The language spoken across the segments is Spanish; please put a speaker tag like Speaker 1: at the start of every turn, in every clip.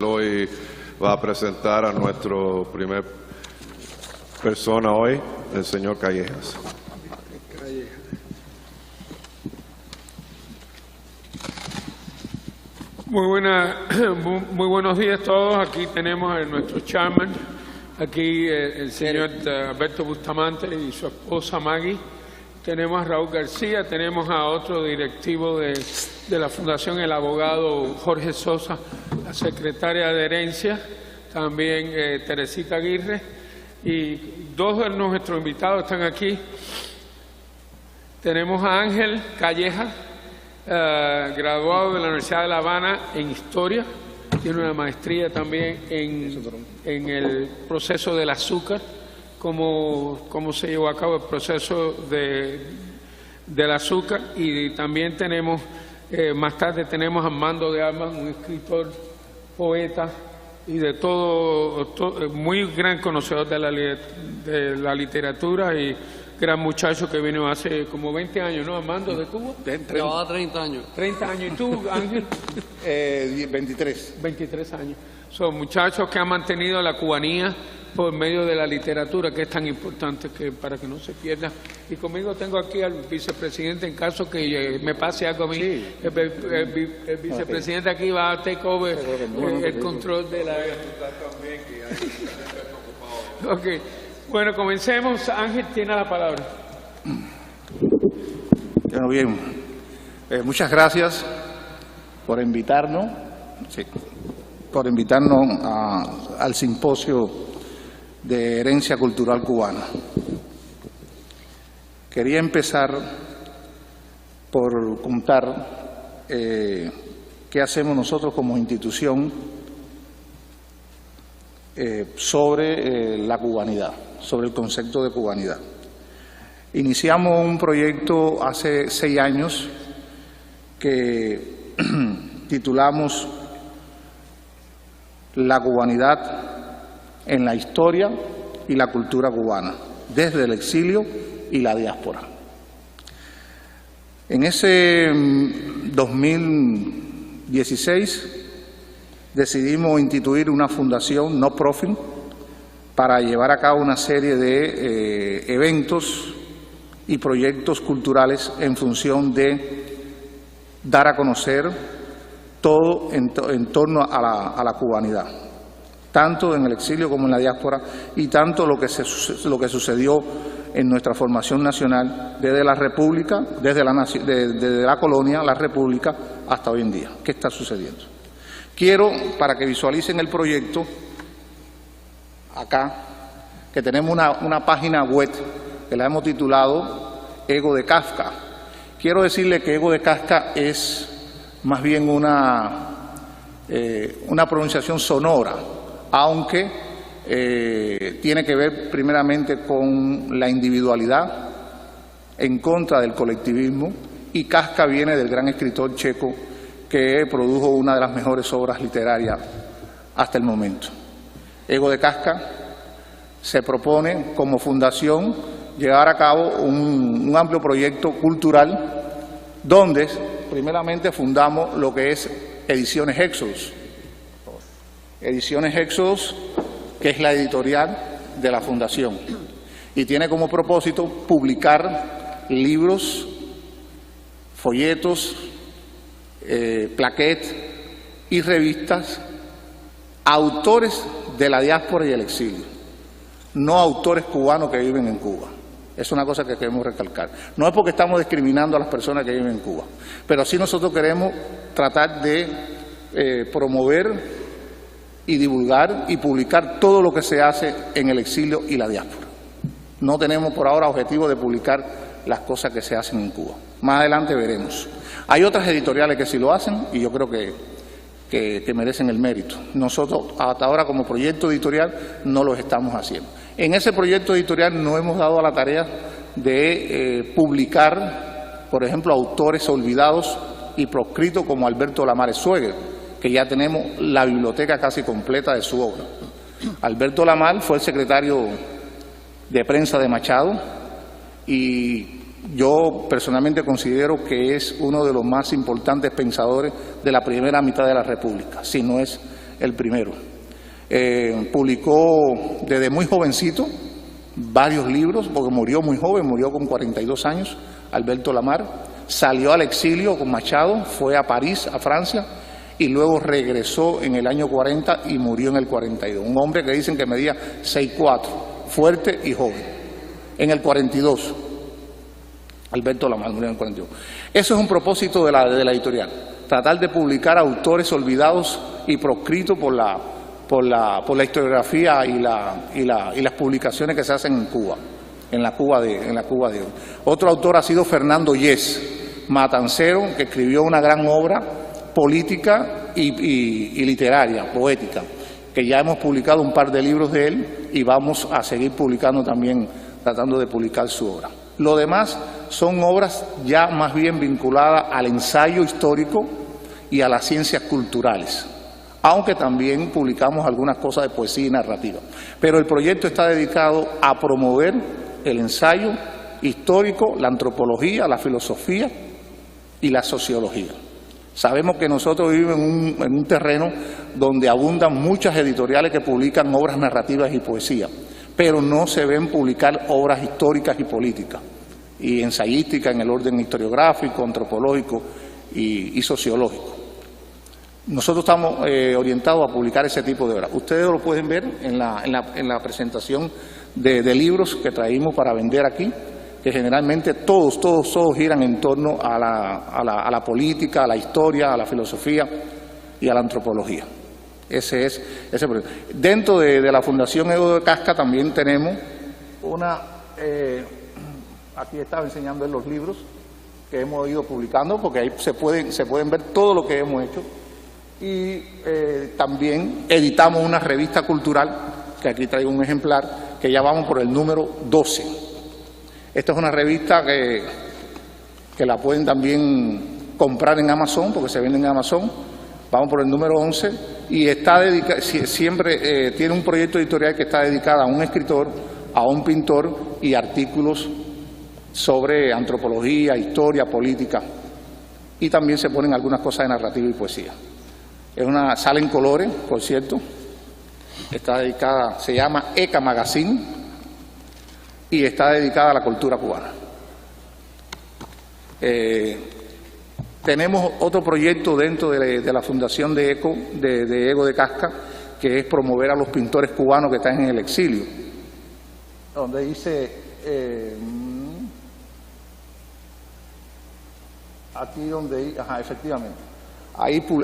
Speaker 1: Hoy va a presentar a nuestro primer persona hoy, el señor Callejas.
Speaker 2: Muy buenos días a todos. Aquí tenemos a nuestro chairman, aquí el señor Alberto Bustamante y su esposa Maggie. Tenemos a Raúl García, tenemos a otro directivo de la Fundación, el abogado Jorge Sosa, la secretaria de Herencia, también Teresita Aguirre, y dos de nuestros invitados están aquí. Tenemos a Ángel Callejas, graduado de la Universidad de La Habana en Historia, tiene una maestría también en el proceso del azúcar, cómo se llevó a cabo el proceso del azúcar, y también tenemos, más tarde tenemos a Armando de Armas, un escritor, poeta y de todo, muy gran conocedor de la literatura y gran muchacho que vino hace como 20 años, ¿no, Armando, de Cuba?
Speaker 3: Llevaba 30 años.
Speaker 2: 30 años. ¿Y tú, Ángel?
Speaker 4: 23.
Speaker 2: 23 años. Son muchachos que han mantenido la cubanía por medio de la literatura, que es tan importante que para que no se pierda. Y conmigo tengo aquí al vicepresidente, en caso que me pase algo a mí. Sí. El vicepresidente aquí va a take over el control de la... Ok. Bueno, comencemos. Ángel tiene la palabra.
Speaker 4: Bueno, bien. Muchas gracias por invitarnos, al simposio de herencia cultural cubana. Quería empezar por contar qué hacemos nosotros como institución sobre la cubanidad, sobre el concepto de cubanidad. Iniciamos un proyecto hace 6 años que titulamos La cubanidad en la historia y la cultura cubana, desde el exilio y la diáspora. En ese 2016 decidimos instituir una fundación no profit para llevar a cabo una serie de eventos y proyectos culturales en función de dar a conocer todo en torno a la cubanidad, tanto en el exilio como en la diáspora, y tanto lo que sucedió en nuestra formación nacional desde la República, desde la colonia, la República, hasta hoy en día. ¿Qué está sucediendo? Quiero, para que visualicen el proyecto, acá, que tenemos una página web que la hemos titulado Ego de Kafka. Quiero decirle que Ego de Kafka es más bien una pronunciación sonora, aunque tiene que ver primeramente con la individualidad en contra del colectivismo, y Kafka viene del gran escritor checo que produjo una de las mejores obras literarias hasta el momento. Ego de Kafka se propone como fundación llevar a cabo un amplio proyecto cultural donde primeramente fundamos lo que es Ediciones Éxodos. Ediciones Éxodos, que es la editorial de la fundación, y tiene como propósito publicar libros, folletos, plaquettes y revistas a autores de la diáspora y el exilio, no autores cubanos que viven en Cuba. Es una cosa que queremos recalcar. No es porque estamos discriminando a las personas que viven en Cuba, pero sí nosotros queremos tratar de promover y divulgar y publicar todo lo que se hace en el exilio y la diáspora. No tenemos por ahora objetivo de publicar las cosas que se hacen en Cuba. Más adelante veremos. Hay otras editoriales que sí lo hacen y yo creo que merecen el mérito. Nosotros hasta ahora como proyecto editorial no los estamos haciendo. En ese proyecto editorial nos hemos dado a la tarea de publicar, por ejemplo, autores olvidados y proscritos como Alberto Lamares Sueger, que ya tenemos la biblioteca casi completa de su obra. Alberto Lamar fue el secretario de prensa de Machado y yo personalmente considero que es uno de los más importantes pensadores de la primera mitad de la República, si no es el primero. Publicó desde muy jovencito varios libros, porque murió muy joven, murió con 42 años, Alberto Lamar. Salió al exilio con Machado, fue a París, a Francia, y luego regresó en el año 40 y murió en el 42. Un hombre que dicen que medía 6'4", fuerte y joven. En el 42, Alberto Lamar murió en el 42. Eso es un propósito de la editorial, tratar de publicar autores olvidados y proscritos por la historiografía y las publicaciones que se hacen en Cuba, en la Cuba de hoy. Otro autor ha sido Fernando Yes, matancero, que escribió una gran obra política y literaria, poética, que ya hemos publicado un par de libros de él y vamos a seguir publicando también, tratando de publicar su obra. Lo demás son obras ya más bien vinculadas al ensayo histórico y a las ciencias culturales, aunque también publicamos algunas cosas de poesía y narrativa. Pero el proyecto está dedicado a promover el ensayo histórico, la antropología, la filosofía y la sociología. Sabemos que nosotros vivimos en un terreno donde abundan muchas editoriales que publican obras narrativas y poesía, pero no se ven publicar obras históricas y políticas, y ensayísticas en el orden historiográfico, antropológico y sociológico. Nosotros estamos orientados a publicar ese tipo de obras. Ustedes lo pueden ver en la presentación de libros que traímos para vender aquí, que generalmente todos giran en torno a la política, a la historia, a la filosofía y a la antropología. Ese es ese proyecto. Dentro de la Fundación Ego de Casca también tenemos una... aquí estaba enseñando los libros que hemos ido publicando, porque ahí se pueden ver todo lo que hemos hecho. Y también editamos una revista cultural, que aquí traigo un ejemplar, que ya vamos por el número 12. Esta es una revista que la pueden también comprar en Amazon, porque se vende en Amazon. Vamos por el número 11 y está dedicada, siempre tiene un proyecto editorial que está dedicado a un escritor, a un pintor y artículos sobre antropología, historia, política, y también se ponen algunas cosas de narrativa y poesía. Sale en colores, por cierto, está dedicada, se llama ECA Magazine y está dedicada a la cultura cubana. Tenemos otro proyecto dentro de la Fundación de Ego de Casca, que es promover a los pintores cubanos que están en el exilio, donde dice, efectivamente,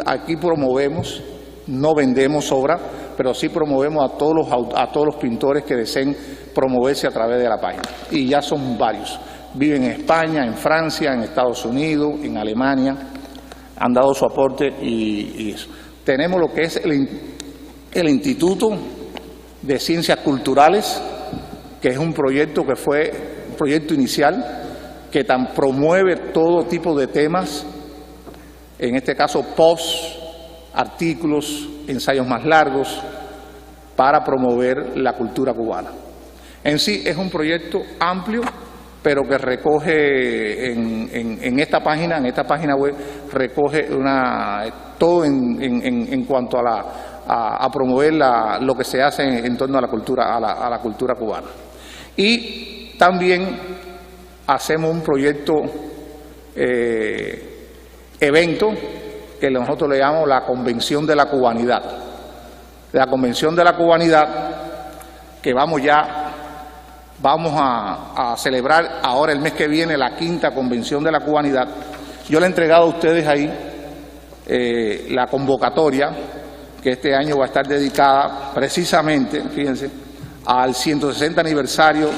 Speaker 4: aquí promovemos, no vendemos obras, pero sí promovemos a todos los pintores que deseen promoverse a través de la página, y ya son varios. Viven en España, en Francia, en Estados Unidos, en Alemania, han dado su aporte y eso. Tenemos lo que es el Instituto de Ciencias Culturales, que es un proyecto que fue un proyecto inicial, que promueve todo tipo de temas, en este caso posts, artículos, ensayos más largos, para promover la cultura cubana. En sí es un proyecto amplio, pero que recoge en esta página web, recoge todo en cuanto a promover lo que se hace en torno a la cultura cubana. Y también hacemos un proyecto evento que nosotros le llamamos la Convención de la Cubanidad. La Convención de la Cubanidad, que vamos a celebrar ahora el mes que viene la 5ª Convención de la Cubanidad. Yo le he entregado a ustedes ahí la convocatoria, que este año va a estar dedicada precisamente, fíjense, al 160 aniversario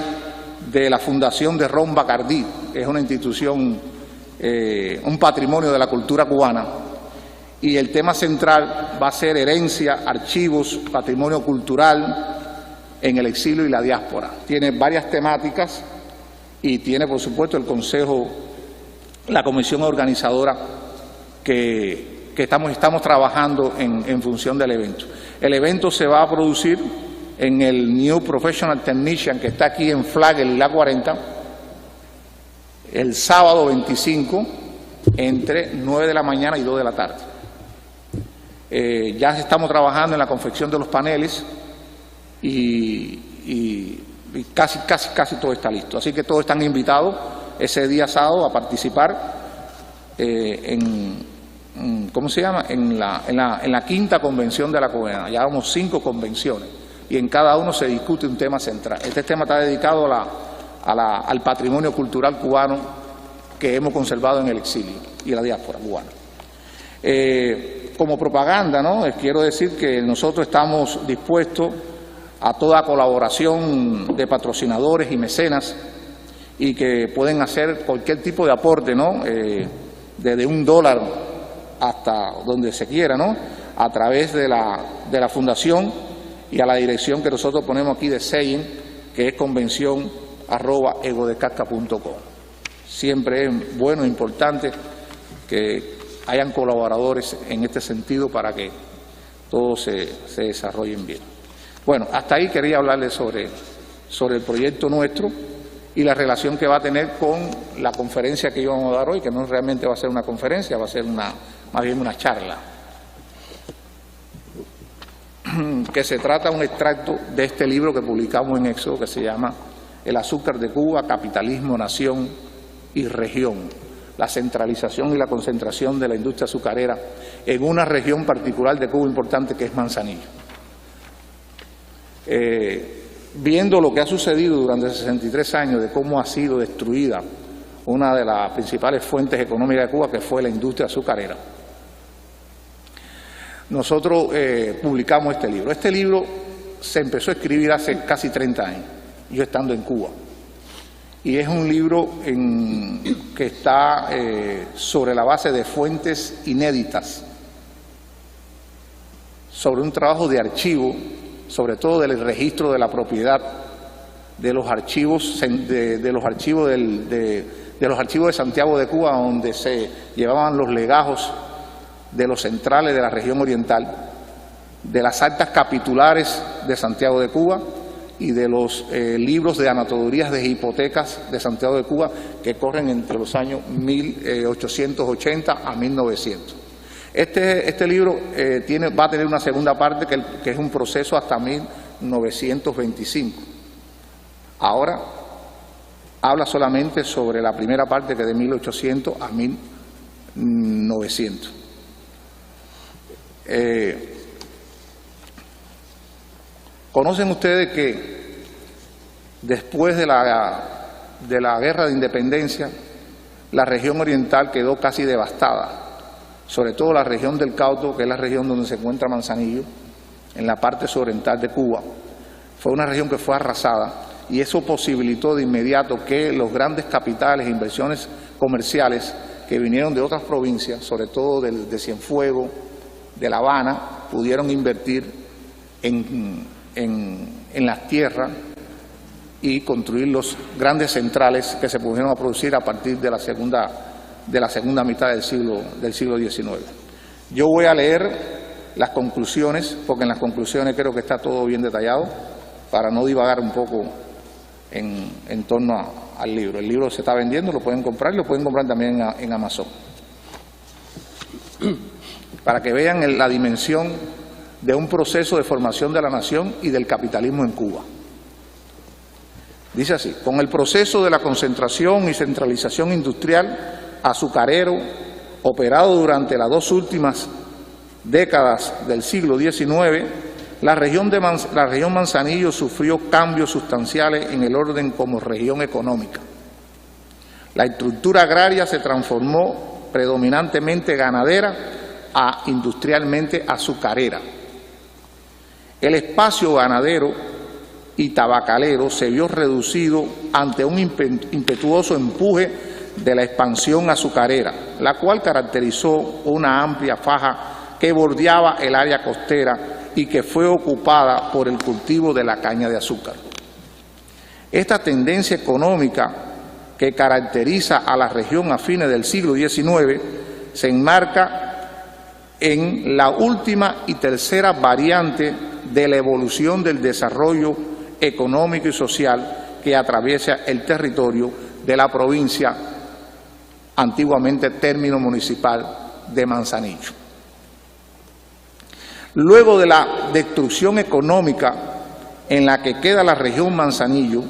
Speaker 4: de la fundación de Ron Bacardí. Es una institución, un patrimonio de la cultura cubana, y el tema central va a ser herencia, archivos, patrimonio cultural en el exilio y la diáspora. Tiene varias temáticas y tiene, por supuesto, el Consejo, la comisión organizadora que estamos trabajando en función del evento. El evento se va a producir en el New Professional Technician, que está aquí en Flagler y la 40, el sábado 25, entre 9 de la mañana y 2 de la tarde. Ya estamos trabajando en la confección de los paneles y casi todo está listo. Así que todos están invitados ese día sábado a participar ¿cómo se llama? En la quinta convención de la COENA. Ya vamos 5 convenciones y en cada uno se discute un tema central. Este tema está dedicado al patrimonio cultural cubano que hemos conservado en el exilio y la diáspora cubana. Como propaganda, ¿no? Quiero decir que nosotros estamos dispuestos a toda colaboración de patrocinadores y mecenas y que pueden hacer cualquier tipo de aporte, ¿no? Desde $1 hasta donde se quiera, ¿no? A través de la fundación y a la dirección que nosotros ponemos aquí de SEIN, que es convención@egodescasca.com. Siempre es bueno e importante que hayan colaboradores en este sentido para que todos se desarrollen bien. Bueno, hasta ahí quería hablarles sobre el proyecto nuestro y la relación que va a tener con la conferencia que íbamos a dar hoy, que no realmente va a ser una conferencia, va a ser más bien una charla, que se trata de un extracto de este libro que publicamos en Éxodo, que se llama El azúcar de Cuba, capitalismo, nación y región. La centralización y la concentración de la industria azucarera en una región particular de Cuba importante que es Manzanillo. Viendo lo que ha sucedido durante 63 años, de cómo ha sido destruida una de las principales fuentes económicas de Cuba, que fue la industria azucarera, nosotros publicamos este libro. Este libro se empezó a escribir hace casi 30 años, yo estando en Cuba. Y es un libro que está sobre la base de fuentes inéditas, sobre un trabajo de archivo, sobre todo del registro de la propiedad, de los archivos de los archivos de Santiago de Cuba, donde se llevaban los legajos de los centrales de la región oriental, de las actas capitulares de Santiago de Cuba y de los libros de anatodurías de hipotecas de Santiago de Cuba, que corren entre los años 1880 a 1900. Este libro va a tener una segunda parte que es un proceso hasta 1925. Ahora habla solamente sobre la primera parte, que es de 1800 a 1900. ¿Conocen ustedes que después de la guerra de independencia, la región oriental quedó casi devastada? Sobre todo la región del Cauto, que es la región donde se encuentra Manzanillo, en la parte suroriental de Cuba. Fue una región que fue arrasada y eso posibilitó de inmediato que los grandes capitales e inversiones comerciales que vinieron de otras provincias, sobre todo de Cienfuegos, de La Habana, pudieron invertir en las tierras y construir los grandes centrales que se pudieron producir a partir de la segunda mitad del siglo XIX. Yo voy a leer las conclusiones, porque en las conclusiones creo que está todo bien detallado, para no divagar un poco en torno al libro. El libro se está vendiendo, lo pueden comprar y lo pueden comprar también en Amazon, para que vean la dimensión de un proceso de formación de la nación y del capitalismo en Cuba. Dice así: con el proceso de la concentración y centralización industrial azucarero operado durante las 2 últimas décadas del siglo XIX, la región Manzanillo sufrió cambios sustanciales en el orden como región económica. La estructura agraria se transformó predominantemente ganadera a industrialmente azucarera. El espacio ganadero y tabacalero se vio reducido ante un impetuoso empuje de la expansión azucarera, la cual caracterizó una amplia faja que bordeaba el área costera y que fue ocupada por el cultivo de la caña de azúcar. Esta tendencia económica que caracteriza a la región a fines del siglo XIX se enmarca en la última y tercera variante de la evolución del desarrollo económico y social que atraviesa el territorio de la provincia, antiguamente término municipal de Manzanillo. Luego de la destrucción económica en la que queda la región Manzanillo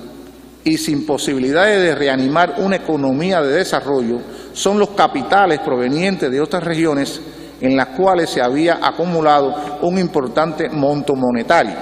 Speaker 4: y sin posibilidades de reanimar una economía de desarrollo, son los capitales provenientes de otras regiones en las cuales se había acumulado un importante monto monetario,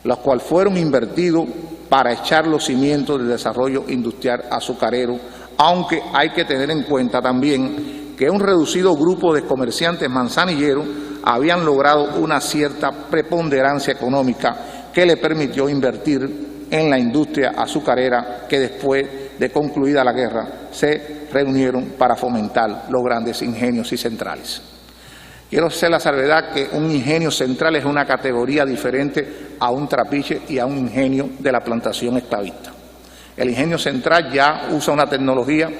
Speaker 4: los cuales fueron invertidos para echar los cimientos del desarrollo industrial azucarero, aunque hay que tener en cuenta también que un reducido grupo de comerciantes manzanilleros habían logrado una cierta preponderancia económica que le permitió invertir en la industria azucarera, que después de concluida la guerra se reunieron para fomentar los grandes ingenios y centrales. Quiero hacer la salvedad que un ingenio central es una categoría diferente a un trapiche y a un ingenio de la plantación esclavista. El ingenio central ya usa una tecnología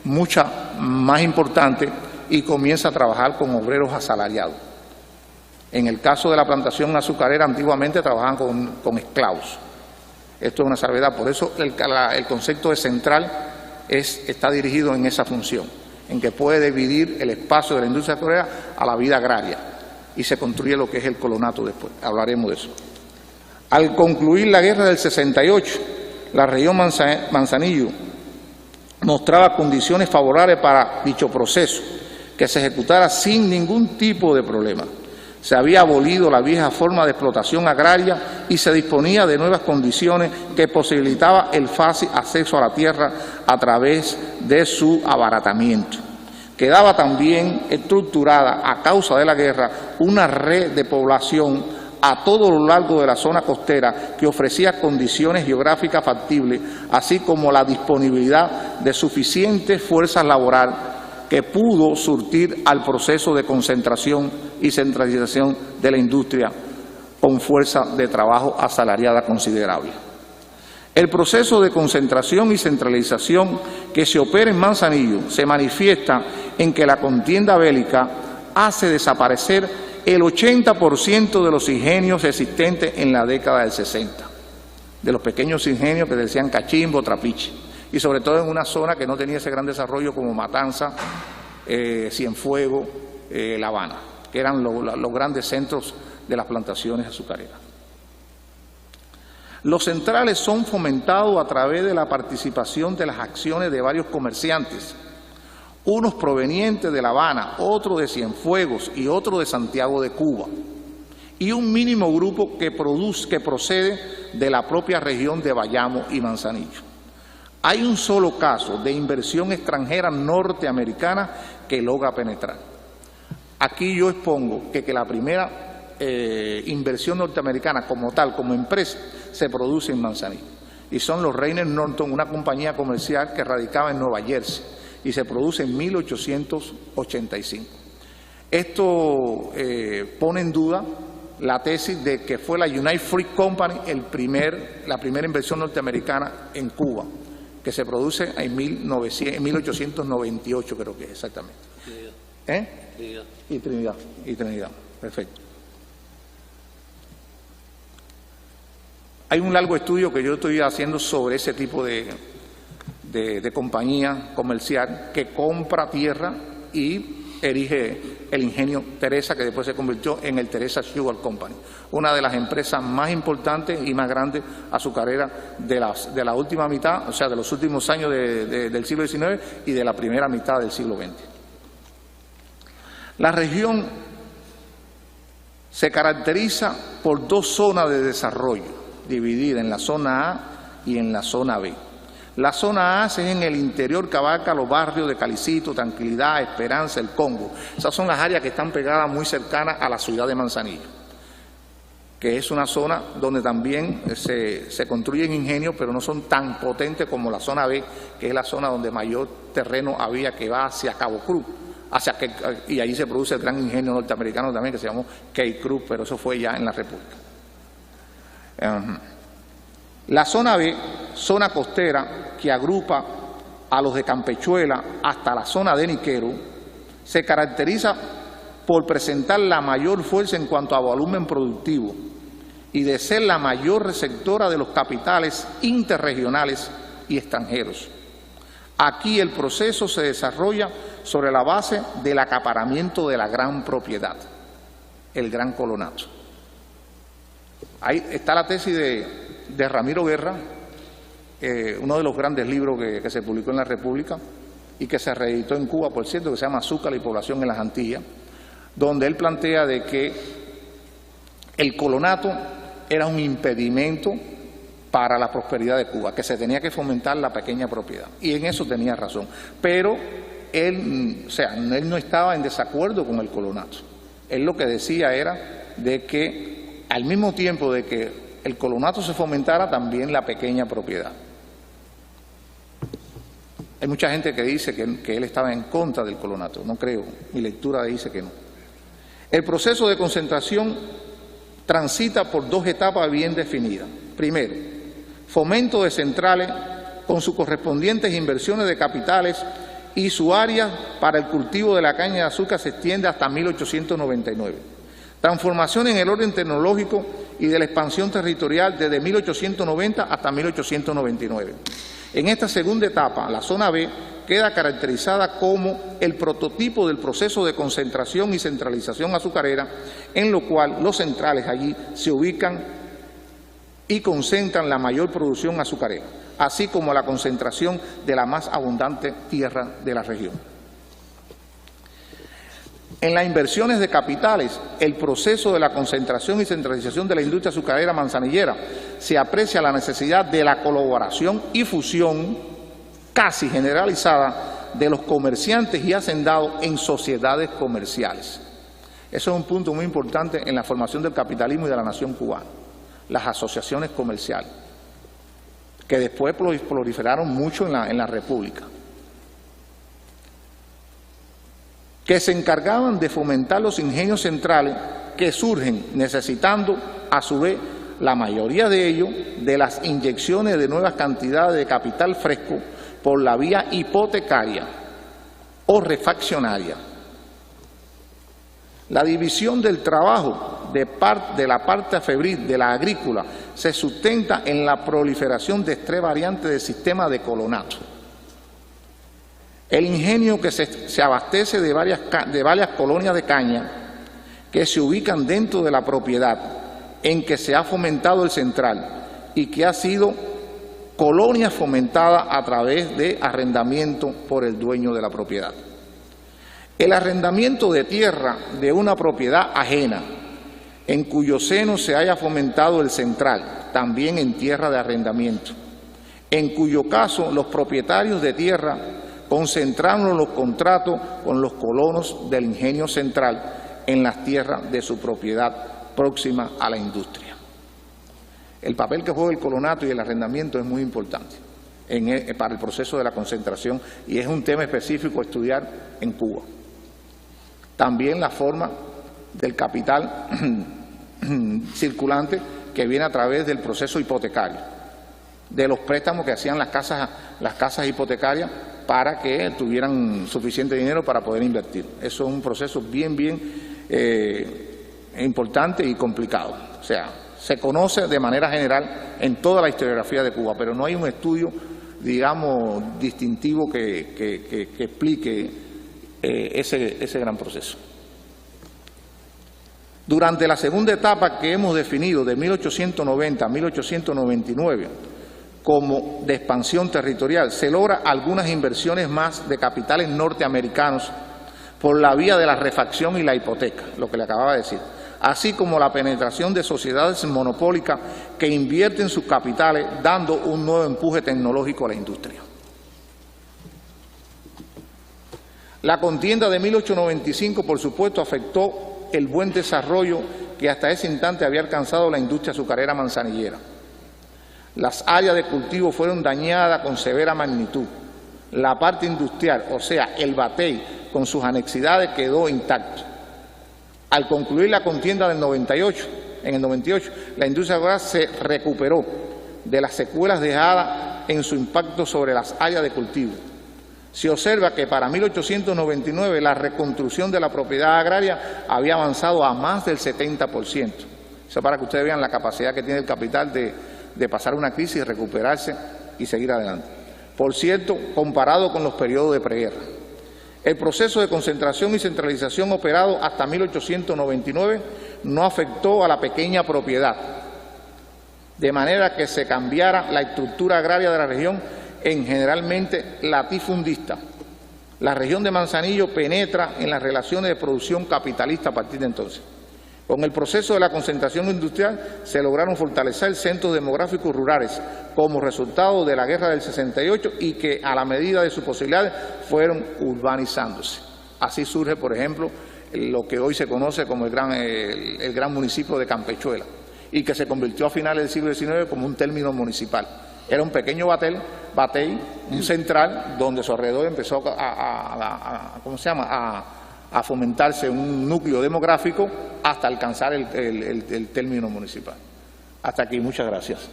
Speaker 4: mucha más importante y comienza a trabajar con obreros asalariados. En el caso de la plantación azucarera, antiguamente trabajaban con esclavos. Esto es una salvedad, por eso el concepto de central está dirigido en esa función, en que puede dividir el espacio de la industria azucarera a la vida agraria y se construye lo que es el colonato después. Hablaremos de eso. Al concluir la guerra del 68, la región Manzanillo mostraba condiciones favorables para dicho proceso, que se ejecutara sin ningún tipo de problema. Se había abolido la vieja forma de explotación agraria y se disponía de nuevas condiciones que posibilitaba el fácil acceso a la tierra a través de su abaratamiento. Quedaba también estructurada, a causa de la guerra, una red de población a todo lo largo de la zona costera que ofrecía condiciones geográficas factibles, así como la disponibilidad de suficientes fuerzas laborales que pudo surtir al proceso de concentración y centralización de la industria con fuerza de trabajo asalariada considerable. El proceso de concentración y centralización que se opera en Manzanillo se manifiesta en que la contienda bélica hace desaparecer el 80% de los ingenios existentes en la década del 60, de los pequeños ingenios que decían Cachimbo, Trapiche, y sobre todo en una zona que no tenía ese gran desarrollo como Matanza, Cienfuegos, La Habana, que eran los grandes centros de las plantaciones azucareras. Los centrales son fomentados a través de la participación de las acciones de varios comerciantes, unos provenientes de La Habana, otros de Cienfuegos y otros de Santiago de Cuba, y un mínimo grupo que procede de la propia región de Bayamo y Manzanillo. Hay un solo caso de inversión extranjera norteamericana que logra penetrar. Aquí yo expongo que la primera inversión norteamericana como tal, como empresa, se produce en Manzanillo. Y son los Reiner Norton, una compañía comercial que radicaba en Nueva Jersey, y se produce en 1885. Esto pone en duda la tesis de que fue la United Fruit Company la primera inversión norteamericana en Cuba, que se produce en 1898, creo que es exactamente. Trinidad. Trinidad, perfecto. Hay un largo estudio que yo estoy haciendo sobre ese tipo de compañía comercial que compra tierra y erige el ingenio Teresa, que después se convirtió en el Teresa Sugar Company, una de las empresas más importantes y más grandes azucareras de la última mitad, o sea, de los últimos años del siglo XIX y de la primera mitad del siglo XX. La región se caracteriza por dos zonas de desarrollo, dividida en la zona A y en la zona B. La zona A es en el interior que abarca los barrios de Calicito, Tranquilidad, Esperanza, El Congo. Esas son las áreas que están pegadas muy cercanas a la ciudad de Manzanillo, que es una zona donde también se construyen ingenios, pero no son tan potentes como la zona B, que es la zona donde mayor terreno había, que va hacia Cabo Cruz, y allí se produce el gran ingenio norteamericano también, que se llamó Cape Cruz, pero eso fue ya en la República. La zona B, zona costera que agrupa a los de Campechuela hasta la zona de Niquero, se caracteriza por presentar la mayor fuerza en cuanto a volumen productivo y de ser la mayor receptora de los capitales interregionales y extranjeros. Aquí el proceso se desarrolla sobre la base del acaparamiento de la gran propiedad. el Gran Colonato. Ahí está la tesis de Ramiro Guerra, uno de los grandes libros que se publicó en la República y que se reeditó en Cuba, por cierto, que se llama Azúcar y población en las Antillas, donde él plantea de que el colonato era un impedimento para la prosperidad de Cuba, que se tenía que fomentar la pequeña propiedad. Y en eso tenía razón. Pero él no estaba en desacuerdo con el colonato. Él lo que decía era de que al mismo tiempo de que el colonato se fomentara, también la pequeña propiedad. Hay mucha gente que dice que él estaba en contra del colonato. No creo. Mi lectura dice que no. El proceso de concentración transita por dos etapas bien definidas. Primero, fomento de centrales con sus correspondientes inversiones de capitales, y su área para el cultivo de la caña de azúcar se extiende hasta 1899. Transformación en el orden tecnológico y de la expansión territorial desde 1890 hasta 1899. En esta segunda etapa, la zona B queda caracterizada como el prototipo del proceso de concentración y centralización azucarera, en lo cual los centrales allí se ubican y concentran la mayor producción azucarera, así como la concentración de la más abundante tierra de la región. En las inversiones de capitales, el proceso de la concentración y centralización de la industria azucarera manzanillera, se aprecia la necesidad de la colaboración y fusión casi generalizada de los comerciantes y hacendados en sociedades comerciales. Eso es un punto muy importante en la formación del capitalismo y de la nación cubana, las asociaciones comerciales, que después proliferaron mucho en la República, que se encargaban de fomentar los ingenios centrales que surgen necesitando, a su vez, la mayoría de ellos, de las inyecciones de nuevas cantidades de capital fresco por la vía hipotecaria o refaccionaria. La división del trabajo de la parte febril de la agrícola se sustenta en la proliferación de tres variantes del sistema de colonato. El ingenio que se abastece de varias colonias de caña que se ubican dentro de la propiedad en que se ha fomentado el central y que ha sido colonia fomentada a través de arrendamiento por el dueño de la propiedad. El arrendamiento de tierra de una propiedad ajena en cuyo seno se haya fomentado el central, también en tierra de arrendamiento, en cuyo caso los propietarios de tierra concentraron los contratos con los colonos del ingenio central en las tierras de su propiedad próxima a la industria. El papel que juega el colonato y el arrendamiento es muy importante para el proceso de la concentración y es un tema específico a estudiar en Cuba. También la forma del capital circulante que viene a través del proceso hipotecario, de los préstamos que hacían las casas hipotecarias para que tuvieran suficiente dinero para poder invertir. Eso es un proceso bien importante y complicado. O sea, se conoce de manera general en toda la historiografía de Cuba, pero no hay un estudio, digamos, distintivo que explique ese gran proceso. Durante la segunda etapa que hemos definido de 1890 a 1899 como de expansión territorial, se logra algunas inversiones más de capitales norteamericanos por la vía de la refacción y la hipoteca, lo que le acababa de decir, así como la penetración de sociedades monopólicas que invierten sus capitales dando un nuevo empuje tecnológico a la industria. La contienda de 1895, por supuesto, afectó el buen desarrollo que hasta ese instante había alcanzado la industria azucarera manzanillera. Las áreas de cultivo fueron dañadas con severa magnitud. La parte industrial, o sea, el batey, con sus anexidades, quedó intacto. Al concluir la contienda en el 98, la industria azucarera se recuperó de las secuelas dejadas en su impacto sobre las áreas de cultivo. Se observa que para 1899 la reconstrucción de la propiedad agraria había avanzado a más del 70%. Eso para que ustedes vean la capacidad que tiene el capital de pasar una crisis, recuperarse y seguir adelante. Por cierto, comparado con los periodos de preguerra. El proceso de concentración y centralización operado hasta 1899 no afectó a la pequeña propiedad, de manera que se cambiara la estructura agraria de la región en generalmente latifundista. La región de Manzanillo penetra en las relaciones de producción capitalista a partir de entonces. Con el proceso de la concentración industrial se lograron fortalecer centros demográficos rurales como resultado de la guerra del 68 y que a la medida de sus posibilidades fueron urbanizándose. Así surge, por ejemplo, lo que hoy se conoce como el gran municipio de Campechuela y que se convirtió a finales del siglo XIX como un término municipal. Era un pequeño batey, un central, donde a su alrededor empezó a fomentarse un núcleo demográfico hasta alcanzar el término municipal. Hasta aquí, muchas gracias.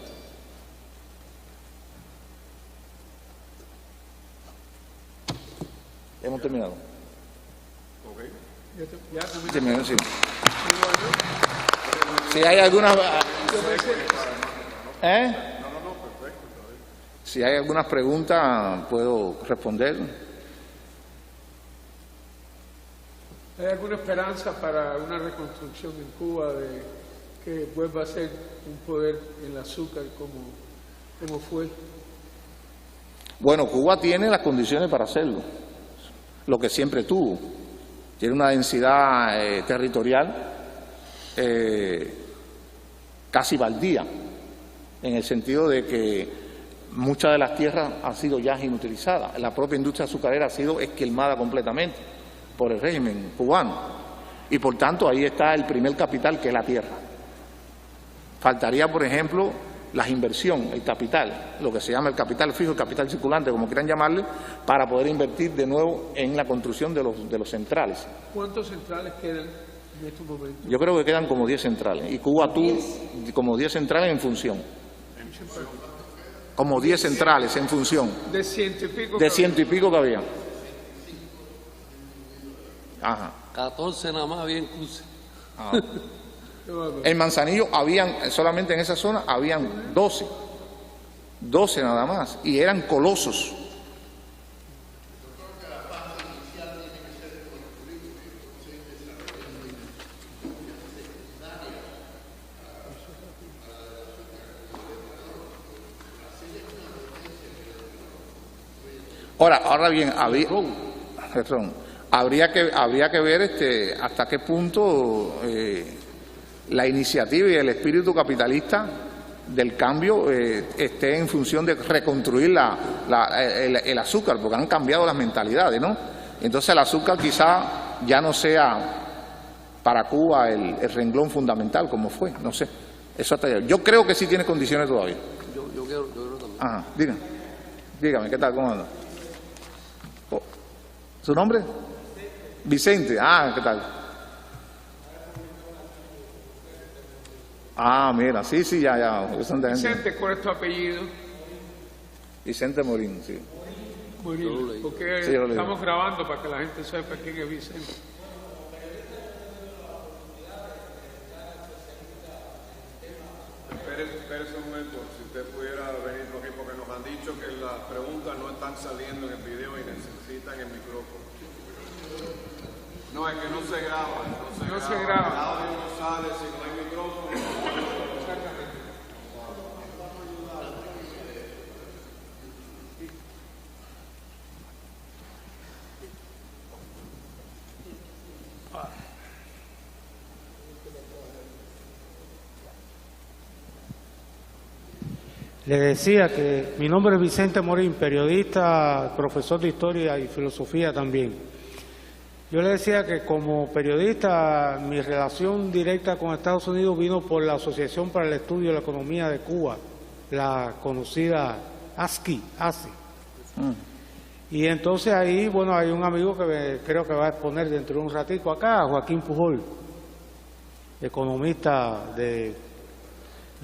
Speaker 4: Hemos terminado. Terminado, sí. Si hay alguna... Si hay algunas preguntas, puedo responder.
Speaker 2: ¿Hay alguna esperanza para una reconstrucción en Cuba de que vuelva a ser un poder en el azúcar como fue?
Speaker 4: Bueno, Cuba tiene las condiciones para hacerlo, lo que siempre tuvo. Tiene una densidad territorial casi baldía, en el sentido de que muchas de las tierras han sido ya inutilizadas. La propia industria azucarera ha sido esquilmada completamente por el régimen cubano. Y por tanto ahí está el primer capital, que es la tierra. Faltaría, por ejemplo, la inversión, el capital, lo que se llama el capital fijo, el capital circulante, como quieran llamarle, para poder invertir de nuevo en la construcción de los centrales.
Speaker 2: ¿Cuántos centrales quedan en estos momentos?
Speaker 4: Yo creo que quedan como 10 centrales. Y Cuba tuvo como 10 centrales en función. Como 10 centrales en función.
Speaker 2: De 100 y pico.
Speaker 4: De 100 y pico que había. Ajá.
Speaker 3: 14 nada más había en Cuse.
Speaker 4: En Manzanillo habían, solamente en esa zona, habían 12. 12 nada más. Y eran colosos. Ahora bien, habría que ver hasta qué punto la iniciativa y el espíritu capitalista del cambio esté en función de reconstruir el azúcar, porque han cambiado las mentalidades, ¿no? Entonces el azúcar quizá ya no sea para Cuba el renglón fundamental como fue, no sé. Eso hasta yo creo que sí tiene condiciones todavía.
Speaker 3: Yo creo también.
Speaker 4: Ajá, dígame, ¿qué tal? ¿Cómo anda? ¿Su nombre? Vicente. ¿Qué tal? Mira, sí, ya.
Speaker 2: Vicente, ¿cuál es tu apellido?
Speaker 4: Vicente Morín, sí.
Speaker 2: Morín, porque
Speaker 4: sí,
Speaker 2: estamos grabando para que la gente sepa quién es Vicente.
Speaker 1: Espérese un momento, si usted pudiera venir por aquí, porque nos han dicho que las preguntas no están saliendo en el video y necesitan el micrófono. No, es que no se graba. No se graba. El audio no sale si no hay micrófono. Exactamente.
Speaker 5: Le decía que mi nombre es Vicente Morín, periodista, profesor de Historia y Filosofía también. Yo le decía que como periodista mi relación directa con Estados Unidos vino por la Asociación para el Estudio de la Economía de Cuba, la conocida ASCI. Y entonces ahí, bueno, hay un amigo que creo que va a exponer dentro de un ratico acá, Joaquín Pujol, economista de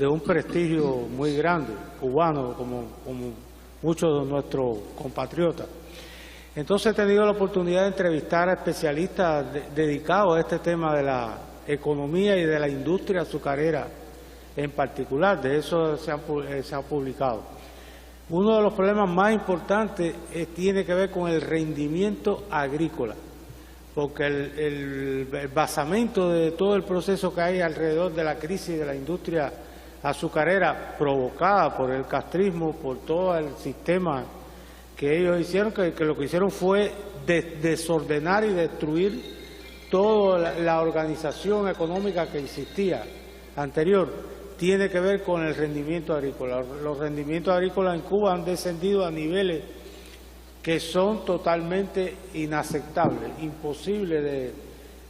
Speaker 5: un prestigio muy grande, cubano, como muchos de nuestros compatriotas. Entonces he tenido la oportunidad de entrevistar a especialistas dedicados a este tema de la economía y de la industria azucarera en particular. De eso se ha publicado. Uno de los problemas más importantes tiene que ver con el rendimiento agrícola. porque el basamento de todo el proceso que hay alrededor de la crisis de la industria azucarera provocada por el castrismo, por todo el sistema que ellos hicieron, que lo que hicieron fue desordenar y destruir toda la organización económica que existía anterior, tiene que ver con el rendimiento agrícola. Los rendimientos agrícolas en Cuba han descendido a niveles que son totalmente inaceptables, imposibles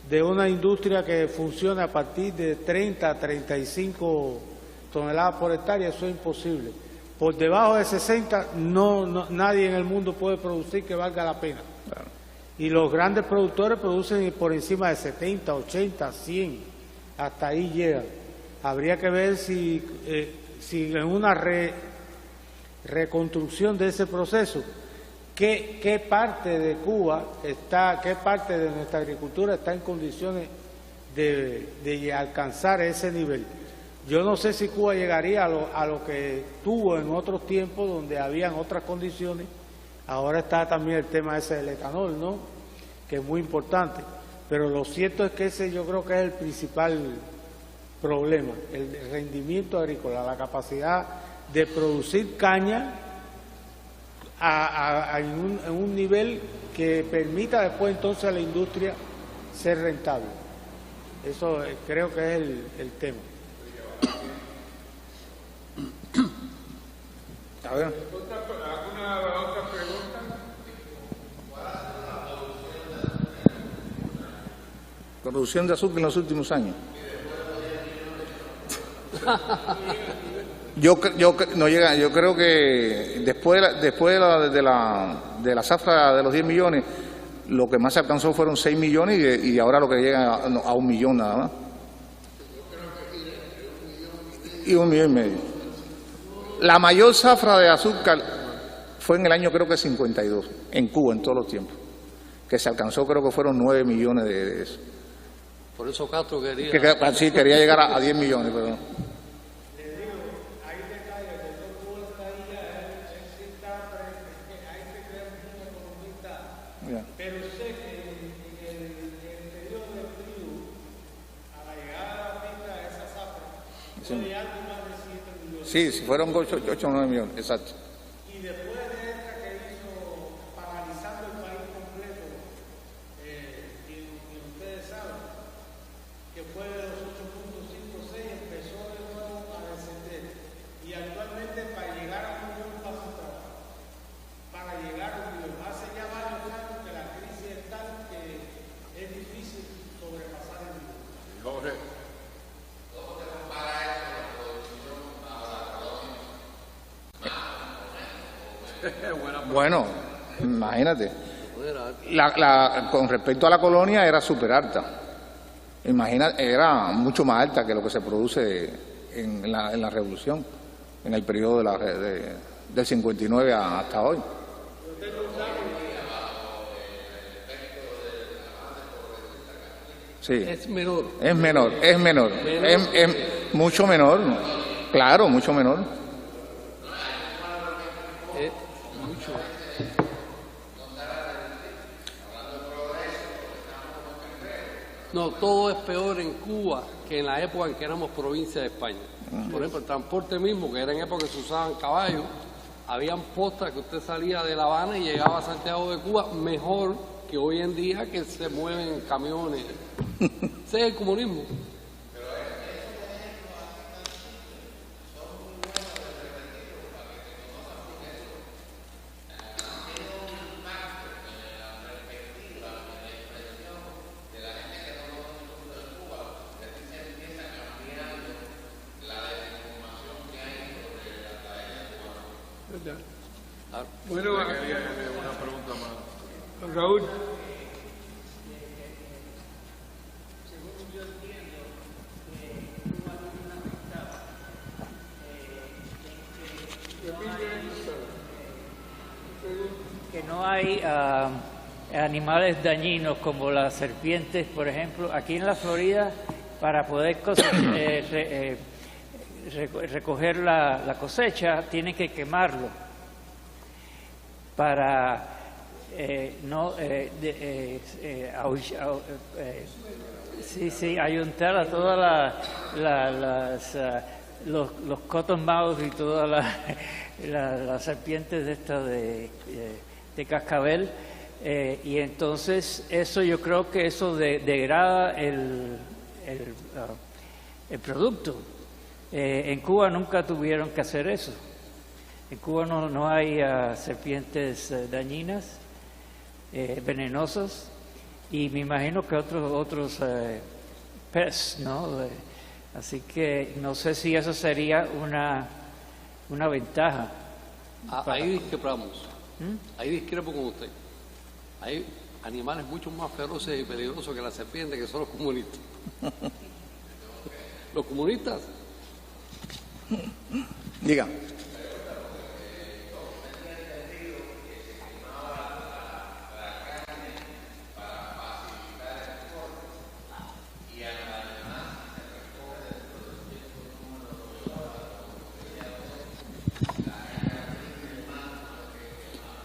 Speaker 5: de una industria que funcione a partir de 30 a 35 toneladas por hectárea, eso es imposible. Por debajo de 60 nadie en el mundo puede producir que valga la pena. Claro. Y los grandes productores producen por encima de 70, 80, 100, hasta ahí llegan. Habría que ver si en una reconstrucción de ese proceso, qué parte de Cuba está, qué parte de nuestra agricultura está en condiciones de alcanzar ese nivel. Yo no sé si Cuba llegaría a lo que tuvo en otros tiempos donde habían otras condiciones. Ahora está también el tema ese del etanol, ¿no?, que es muy importante. Pero lo cierto es que ese yo creo que es el principal problema, el rendimiento agrícola, la capacidad de producir caña en un nivel que permita después entonces a la industria ser rentable. Eso creo que es el tema.
Speaker 4: A ver.
Speaker 2: ¿Alguna otra pregunta?
Speaker 4: Producción de azúcar en los últimos años. Yo creo que después de la zafra de los 10 millones, lo que más se alcanzó fueron 6 millones y ahora lo que llega a 1 millón nada más. Y 1,5 millones. La mayor zafra de azúcar fue en el año creo que 52, en Cuba, en todos los tiempos, que se alcanzó, creo que fueron 9 millones de eso.
Speaker 3: Por eso Castro quería...
Speaker 4: Sí, quería llegar a 10 millones, pero no.
Speaker 5: Hay detalles de todo está ahí, hay que crear un economista, pero sé que en el periodo del trigo, a la llegada de la pista de esa zafra, fue algo más de 7 millones.
Speaker 4: Sí, fueron 8 o 9 millones, exacto.
Speaker 5: Y después de esta que hizo, paralizando el país completo, y ustedes saben, que fue de los 8.56, empezó de nuevo a descender. Y actualmente para llegar a 1 millón pasa trabajo. Para llegar a 1 millón. Hace ya varios años que la crisis es tal que es difícil sobrepasar el millón.
Speaker 1: Jorge.
Speaker 4: Bueno, imagínate. Con respecto a la colonia era súper alta. Imagina, era mucho más alta que lo que se produce en la revolución, en el periodo del 59 hasta hoy. Sí.
Speaker 3: Es menor.
Speaker 4: Es mucho menor, claro, mucho menor.
Speaker 3: Mucho. No, todo es peor en Cuba que en la época en que éramos provincia de España. Por ejemplo, el transporte mismo, que era en época que se usaban caballos, habían postas que usted salía de La Habana y llegaba a Santiago de Cuba mejor que hoy en día, que se mueven camiones. Ese es el comunismo.
Speaker 2: Bueno,
Speaker 1: Una pregunta más.
Speaker 2: Raúl.
Speaker 6: Que no hay animales dañinos como las serpientes, por ejemplo. Aquí en la Florida, para poder recoger la cosecha, tienen que quemarlo para ayuntar a todas los cottonmouths y todas las serpientes de estas de cascabel, y entonces eso, yo creo que eso degrada el producto. En Cuba nunca tuvieron que hacer eso. En Cuba no hay serpientes dañinas, venenosas, y me imagino que otros pests, ¿no? Así que no sé si eso sería una ventaja.
Speaker 3: Ahí discrepamos. Ahí discrepo con usted. Hay animales mucho más feroces y peligrosos que la serpiente, que son los comunistas. Los comunistas.
Speaker 4: Diga.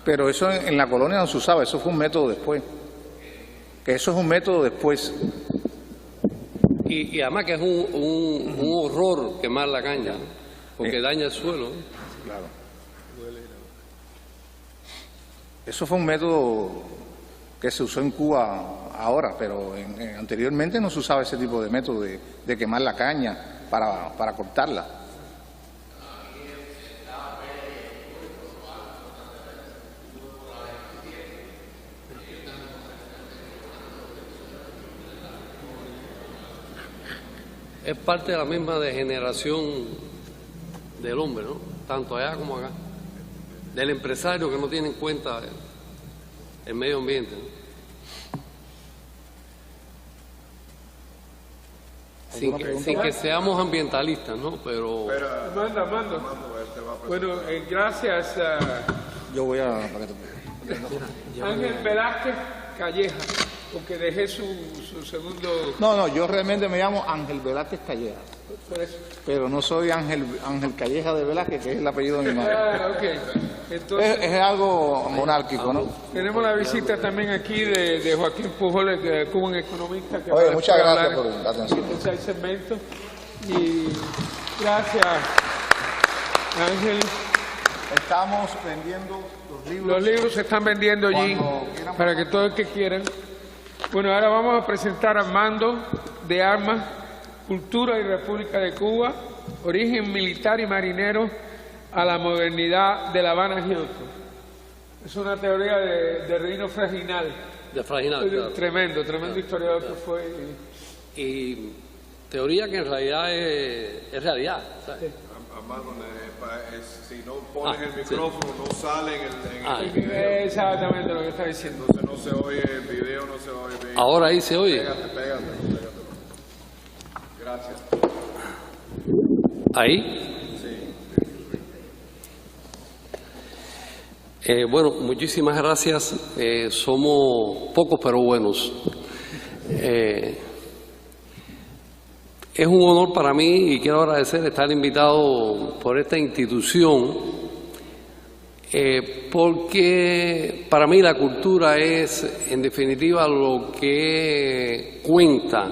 Speaker 4: Pero eso en la colonia no se usaba, eso fue un método después. Que eso es un método después.
Speaker 3: Y además que es un horror quemar la caña, porque daña el suelo.
Speaker 4: Claro. Eso fue un método que se usó en Cuba ahora, pero anteriormente no se usaba ese tipo de método de quemar la caña para cortarla.
Speaker 3: Es parte de la misma degeneración del hombre, ¿no? Tanto allá como acá. Del empresario que no tiene en cuenta el medio ambiente, ¿no? Sin que seamos ambientalistas, ¿no? Pero...
Speaker 2: Mando. Bueno, gracias a
Speaker 4: Yo voy a...
Speaker 2: Ángel Velázquez Calleja, porque dejé su segundo...
Speaker 4: No, yo realmente me llamo Ángel Velázquez Calleja,
Speaker 2: Por eso.
Speaker 4: pero no soy Ángel Calleja de Velázquez, que es el apellido de mi madre.
Speaker 2: Ok. Entonces,
Speaker 4: Es algo monárquico, ¿no?
Speaker 2: tenemos la visita también aquí de Joaquín Pujoles, de Cuba, un economista. Que
Speaker 4: Oye,
Speaker 2: va
Speaker 4: muchas
Speaker 2: a
Speaker 4: gracias
Speaker 2: hablar
Speaker 4: por la atención.
Speaker 2: en el tercer segmento. Y gracias, Ángel.
Speaker 4: Estamos vendiendo los libros.
Speaker 2: Los libros se están vendiendo allí
Speaker 4: Cuando quieran
Speaker 2: para que todo el que quieran. Bueno, ahora vamos a presentar a Mando de Armas, Cultura y República de Cuba, origen militar y marinero a la modernidad de La Habana Hilton. Es una teoría de Rino Fraginal.
Speaker 3: De Fraginal, claro.
Speaker 2: Tremendo historiador que fue.
Speaker 3: Y teoría que en realidad es realidad, ¿sabes?
Speaker 1: Armando, si no pones el micrófono, no sale en el video.
Speaker 2: Exactamente lo que está diciendo.
Speaker 1: Entonces no se oye el video, no se oye bien.
Speaker 3: Ahora ahí se oye.
Speaker 1: Pégate. Gracias.
Speaker 3: Ahí. Bueno, muchísimas gracias. Somos pocos pero buenos. Es un honor para mí y quiero agradecer estar invitado por esta institución, porque para mí la cultura es, en definitiva, lo que cuenta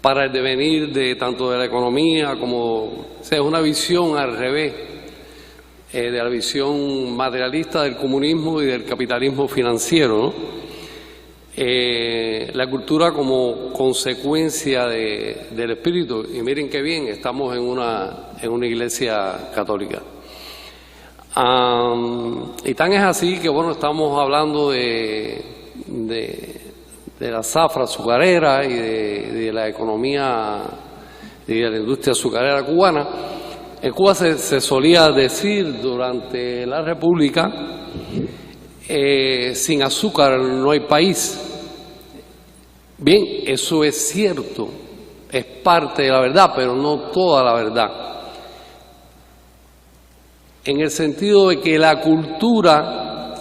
Speaker 3: para el devenir de tanto de la economía como, o sea, es una visión al revés de la visión materialista del comunismo y del capitalismo financiero, ¿no? La cultura como consecuencia del espíritu, y miren qué bien, estamos en una iglesia católica. Y tan es así que, bueno, estamos hablando de la zafra azucarera y de la economía y de la industria azucarera cubana. En Cuba se solía decir durante la República, sin azúcar no hay país. Bien, eso es cierto, es parte de la verdad, pero no toda la verdad. En el sentido de que la cultura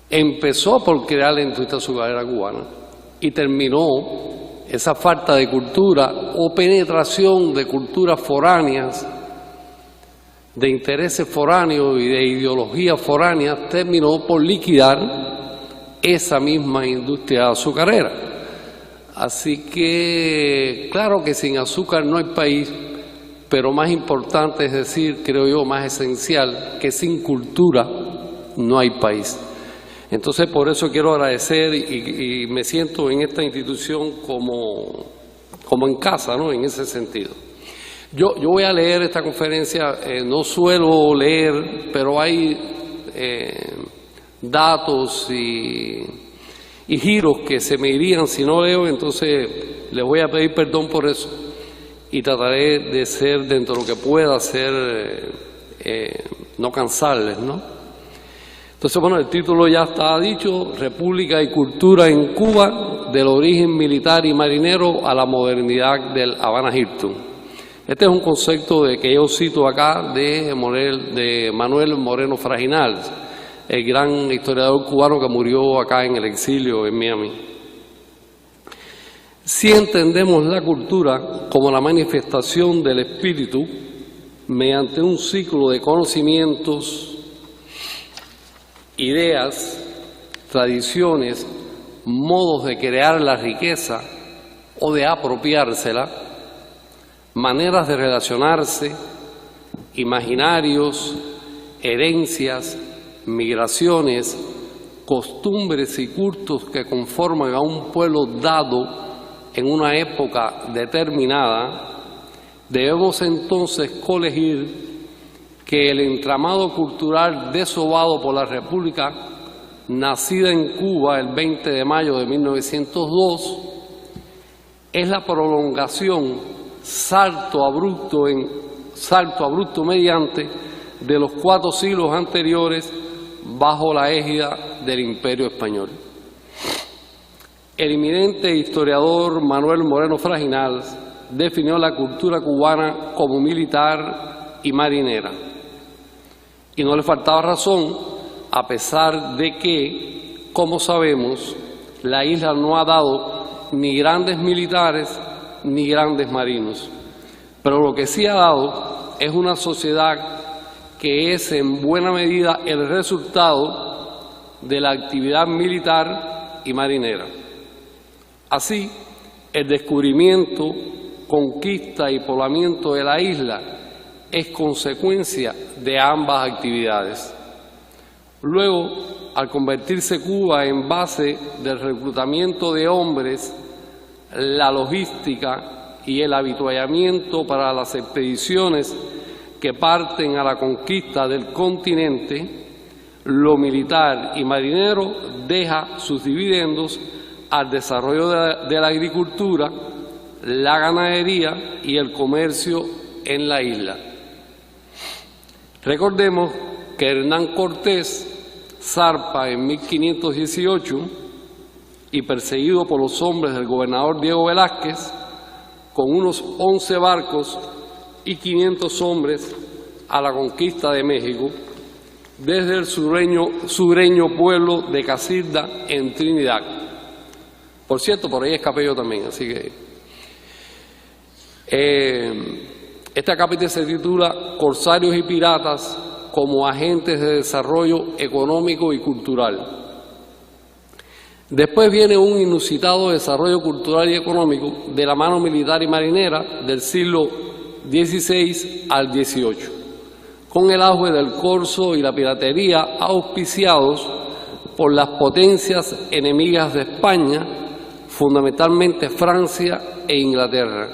Speaker 3: empezó por crear la industria azucarera cubana y terminó esa falta de cultura o penetración de culturas foráneas de intereses foráneos y de ideologías foráneas, terminó por liquidar esa misma industria azucarera. Así que, claro que sin azúcar no hay país, pero más importante, es decir, creo yo, más esencial, que sin cultura no hay país. Entonces, por eso quiero agradecer y me siento en esta institución como en casa, ¿no?, en ese sentido. Yo voy a leer esta conferencia, no suelo leer, pero hay datos y giros que se me irían si no leo, entonces les voy a pedir perdón por eso y trataré de ser, dentro de lo que pueda ser, no cansarles, ¿no? Entonces, bueno, el título ya está dicho: República y Cultura en Cuba, del origen militar y marinero a la modernidad del Havana Hilton. Este es un concepto que yo cito acá de Manuel Moreno Frajinal, el gran historiador cubano que murió acá en el exilio en Miami. Si entendemos la cultura como la manifestación del espíritu mediante un ciclo de conocimientos, ideas, tradiciones, modos de crear la riqueza o de apropiársela, maneras de relacionarse, imaginarios, herencias, migraciones, costumbres y cultos que conforman a un pueblo dado en una época determinada, debemos entonces colegir que el entramado cultural desobado por la República, nacida en Cuba el 20 de mayo de 1902, es la prolongación, salto abrupto mediante, de los 4 siglos anteriores bajo la égida del Imperio Español. El eminente historiador Manuel Moreno Frajinal definió la cultura cubana como militar y marinera. Y no le faltaba razón, a pesar de que, como sabemos, la isla no ha dado ni grandes militares ni grandes marinos. Pero lo que sí ha dado es una sociedad que es en buena medida el resultado de la actividad militar y marinera. Así, el descubrimiento, conquista y poblamiento de la isla es consecuencia de ambas actividades. Luego, al convertirse Cuba en base del reclutamiento de hombres, la logística y el avituallamiento para las expediciones que parten a la conquista del continente, lo militar y marinero deja sus dividendos al desarrollo de la agricultura, la ganadería y el comercio en la isla. Recordemos que Hernán Cortés zarpa en 1518 y, perseguido por los hombres del gobernador Diego Velázquez, con unos 11 barcos y 500 hombres a la conquista de México, desde el sureño pueblo de Casilda en Trinidad. Por cierto, por ahí escapé yo también, así que... Este capítulo se titula Corsarios y Piratas como agentes de desarrollo económico y cultural. Después viene un inusitado desarrollo cultural y económico de la mano militar y marinera del siglo XVI al XVIII, con el auge del corso y la piratería auspiciados por las potencias enemigas de España, fundamentalmente Francia e Inglaterra,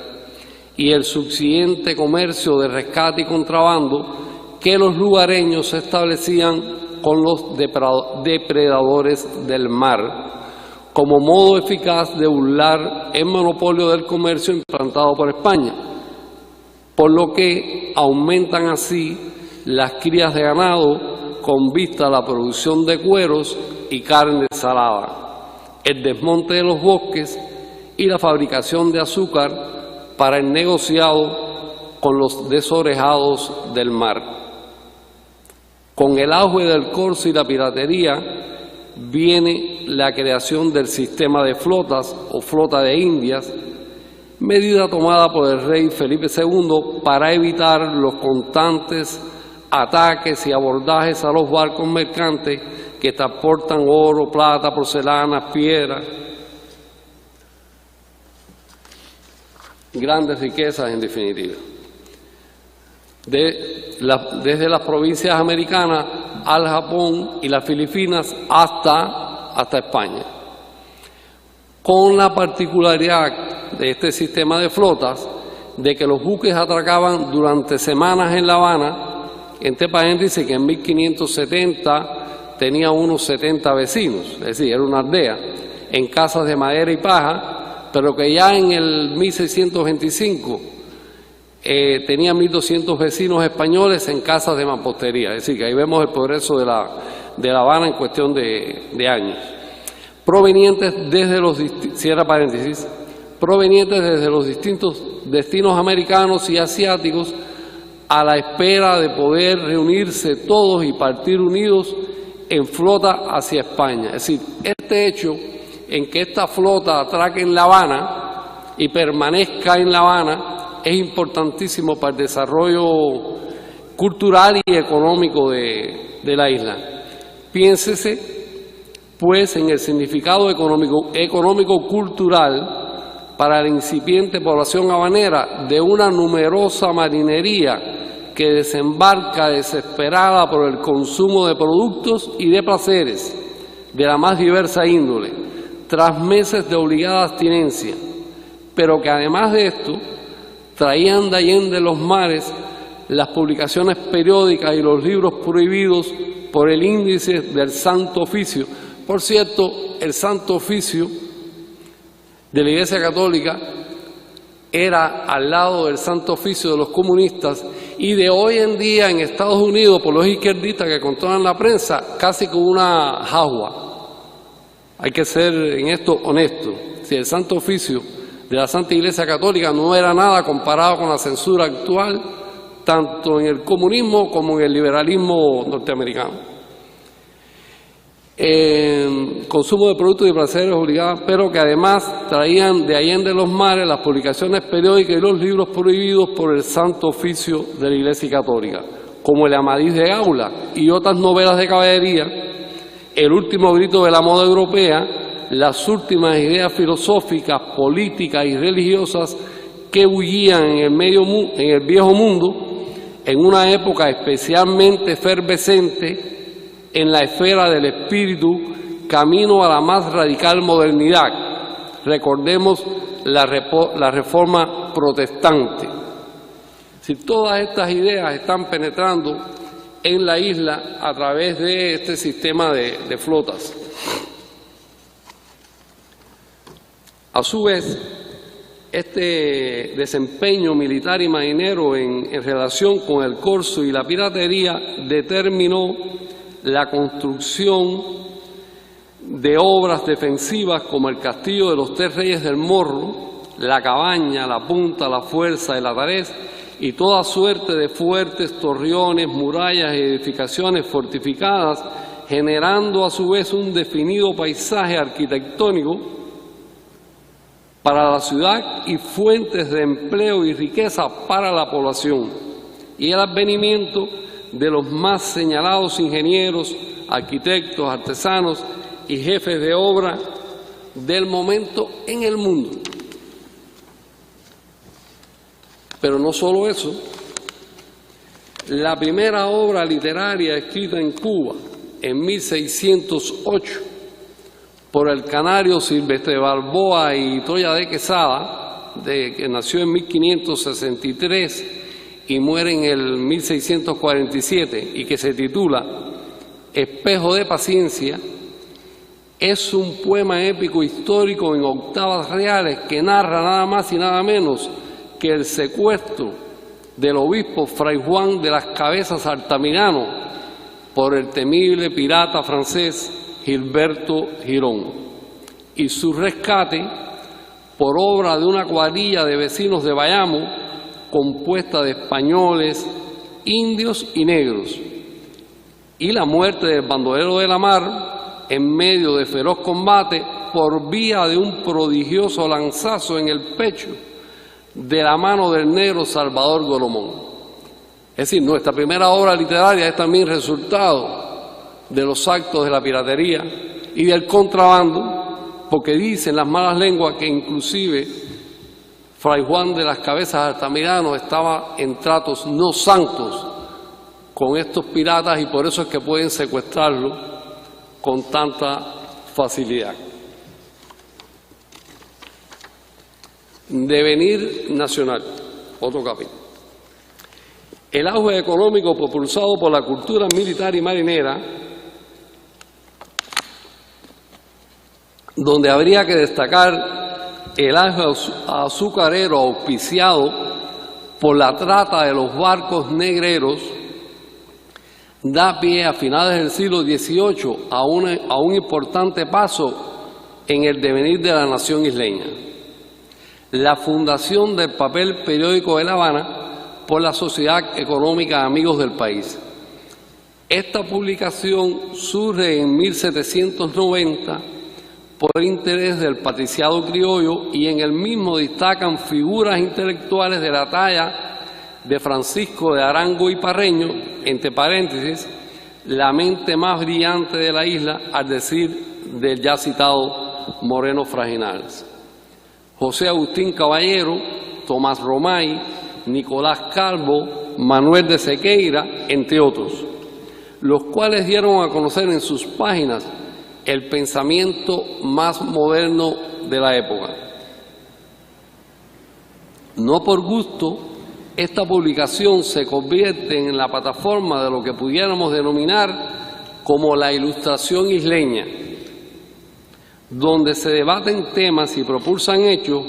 Speaker 3: y el subsiguiente comercio de rescate y contrabando que los lugareños establecían con los depredadores del mar, como modo eficaz de burlar el monopolio del comercio implantado por España, por lo que aumentan así las crías de ganado con vista a la producción de cueros y carne salada, el desmonte de los bosques y la fabricación de azúcar para el negociado con los desorejados del mar. Con el auge del corso y la piratería viene la creación del sistema de flotas o flota de Indias, medida tomada por el rey Felipe II para evitar los constantes ataques y abordajes a los barcos mercantes que transportan oro, plata, porcelanas, piedras, grandes riquezas en definitiva. Desde las provincias americanas al Japón y las Filipinas hasta España. Con la particularidad de este sistema de flotas de que los buques atracaban durante semanas en La Habana. Entre paréntesis dice que en 1570 tenía unos 70 vecinos, es decir, era una aldea, en casas de madera y paja, pero que ya en el 1625 tenía 1.200 vecinos españoles en casas de mampostería. Es decir, que ahí vemos el progreso de La Habana en cuestión de años. Provenientes desde los, cierra paréntesis, provenientes desde los distintos destinos americanos y asiáticos, a la espera de poder reunirse todos y partir unidos en flota hacia España. Es decir, este hecho en que esta flota atraque en La Habana y permanezca en La Habana es importantísimo para el desarrollo cultural y económico de la isla. Piénsese pues en el significado económico-cultural para la incipiente población habanera de una numerosa marinería que desembarca desesperada por el consumo de productos y de placeres de la más diversa índole, tras meses de obligada abstinencia, pero que además de esto traían de allende los mares las publicaciones periódicas y los libros prohibidos por el índice del Santo Oficio. Por cierto, el Santo Oficio de la Iglesia Católica era al lado del Santo Oficio de los comunistas, y de hoy en día en Estados Unidos, por los izquierdistas que controlan la prensa, casi como una jagua. Hay que ser en esto honesto. Si el Santo Oficio de la Santa Iglesia Católica no era nada comparado con la censura actual, tanto en el comunismo como en el liberalismo norteamericano. Consumo de productos y placeres obligados, pero que además traían de allende los mares las publicaciones periódicas y los libros prohibidos por el Santo Oficio de la Iglesia Católica, como el Amadís de Gaula y otras novelas de caballería, El último grito de la moda europea, las últimas ideas filosóficas, políticas y religiosas que bullían en el viejo mundo, en una época especialmente efervescente en la esfera del espíritu, camino a la más radical modernidad. Recordemos la reforma protestante. Si todas estas ideas están penetrando en la isla a través de este sistema de flotas. A su vez, este desempeño militar y marinero en relación con el corso y la piratería determinó la construcción de obras defensivas como el Castillo de los Tres Reyes del Morro, la Cabaña, la Punta, la Fuerza, el Atarés y toda suerte de fuertes, torreones, murallas y edificaciones fortificadas, generando a su vez un definido paisaje arquitectónico para la ciudad y fuentes de empleo y riqueza para la población, y el advenimiento de los más señalados ingenieros, arquitectos, artesanos y jefes de obra del momento en el mundo. Pero no solo eso, la primera obra literaria escrita en Cuba en 1608 por el canario Silvestre Balboa y Toya de Quesada, que nació en 1563 y muere en el 1647, y que se titula Espejo de Paciencia, es un poema épico histórico en octavas reales que narra nada más y nada menos que el secuestro del obispo Fray Juan de las Cabezas Altamirano por el temible pirata francés Gilberto Girón, y su rescate por obra de una cuadrilla de vecinos de Bayamo compuesta de españoles, indios y negros, y la muerte del bandolero de la mar en medio de feroz combate por vía de un prodigioso lanzazo en el pecho de la mano del negro Salvador Golomón. Es decir, nuestra primera obra literaria es también resultado de los actos de la piratería y del contrabando, porque dicen las malas lenguas que inclusive Fray Juan de las Cabezas Altamirano estaba en tratos no santos con estos piratas y por eso es que pueden secuestrarlo con tanta facilidad. Devenir nacional, otro capítulo. El auge económico propulsado por la cultura militar y marinera, donde habría que destacar el auge azucarero auspiciado por la trata de los barcos negreros, da pie a finales del siglo XVIII a un importante paso en el devenir de la nación isleña. La fundación del papel periódico de La Habana por la Sociedad Económica de Amigos del País. Esta publicación surge en 1790 por interés del patriciado criollo y en el mismo destacan figuras intelectuales de la talla de Francisco de Arango y Parreño, entre paréntesis, la mente más brillante de la isla, al decir del ya citado Moreno Fraginares. José Agustín Caballero, Tomás Romay, Nicolás Calvo, Manuel de Sequeira, entre otros, los cuales dieron a conocer en sus páginas el pensamiento más moderno de la época. No por gusto, esta publicación se convierte en la plataforma de lo que pudiéramos denominar como la Ilustración isleña, donde se debaten temas y propulsan hechos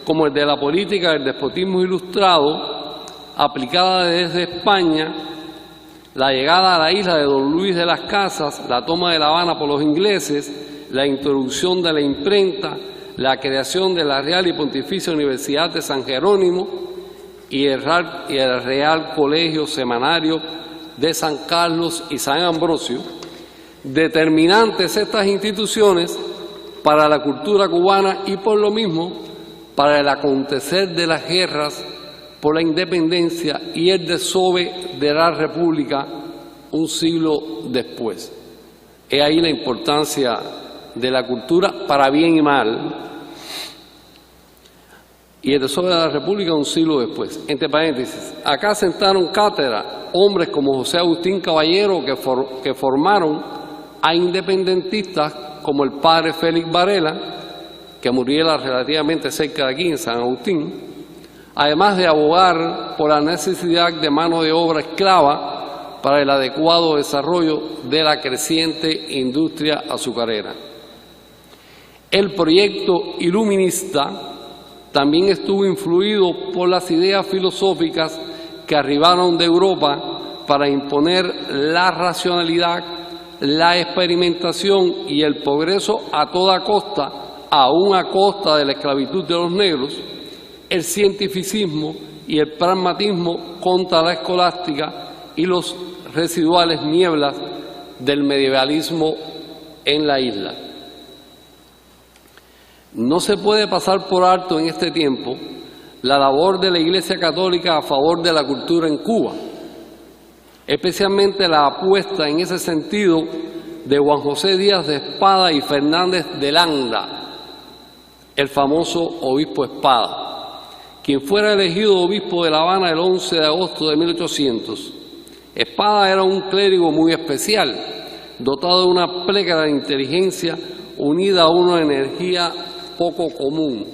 Speaker 3: como el de la política del despotismo ilustrado, aplicada desde España, la llegada a la isla de Don Luis de las Casas, la toma de La Habana por los ingleses, la introducción de la imprenta, la creación de la Real y Pontificia Universidad de San Jerónimo y el Real Colegio Semanario de San Carlos y San Ambrosio, determinantes estas instituciones para la cultura cubana y por lo mismo para el acontecer de las guerras por la independencia y el desove de la República un siglo después. He ahí la importancia de la cultura para bien y mal, y el desove de la República un siglo después. Entre paréntesis, acá sentaron cátedra hombres como José Agustín Caballero que formaron a independentistas como el padre Félix Varela, que muriera relativamente cerca de aquí, en San Agustín, además de abogar por la necesidad de mano de obra esclava para el adecuado desarrollo de la creciente industria azucarera. El proyecto iluminista también estuvo influido por las ideas filosóficas que arribaron de Europa para imponer la racionalidad, la experimentación y el progreso a toda costa, aún a costa de la esclavitud de los negros, el cientificismo y el pragmatismo contra la escolástica y los residuales nieblas del medievalismo en la isla. No se puede pasar por alto en este tiempo la labor de la Iglesia Católica a favor de la cultura en Cuba, especialmente la apuesta en ese sentido de Juan José Díaz de Espada y Fernández de Landa, el famoso obispo Espada, quien fuera elegido obispo de La Habana el 11 de agosto de 1800. Espada era un clérigo muy especial, dotado de una plécara inteligencia unida a una energía poco común.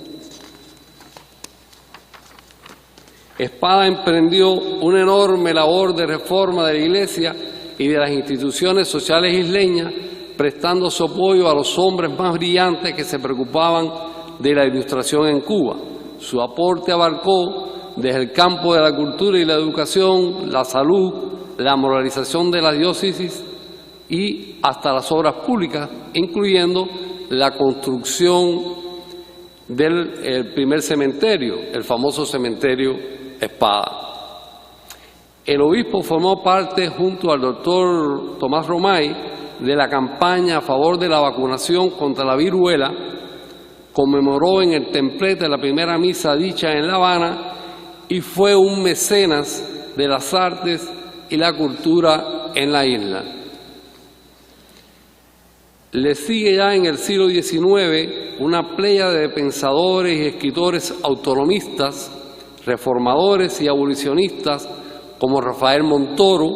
Speaker 3: Espada emprendió una enorme labor de reforma de la Iglesia y de las instituciones sociales isleñas, prestando su apoyo a los hombres más brillantes que se preocupaban de la ilustración en Cuba. Su aporte abarcó desde el campo de la cultura y la educación, la salud, la moralización de la diócesis y hasta las obras públicas, incluyendo la construcción del primer cementerio, el famoso cementerio Espada. El obispo formó parte, junto al doctor Tomás Romay, de la campaña a favor de la vacunación contra la viruela, conmemoró en el templete la primera misa dicha en La Habana y fue un mecenas de las artes y la cultura en la isla. Le sigue ya en el siglo XIX una pléyade de pensadores y escritores autonomistas, reformadores y abolicionistas como Rafael Montoro,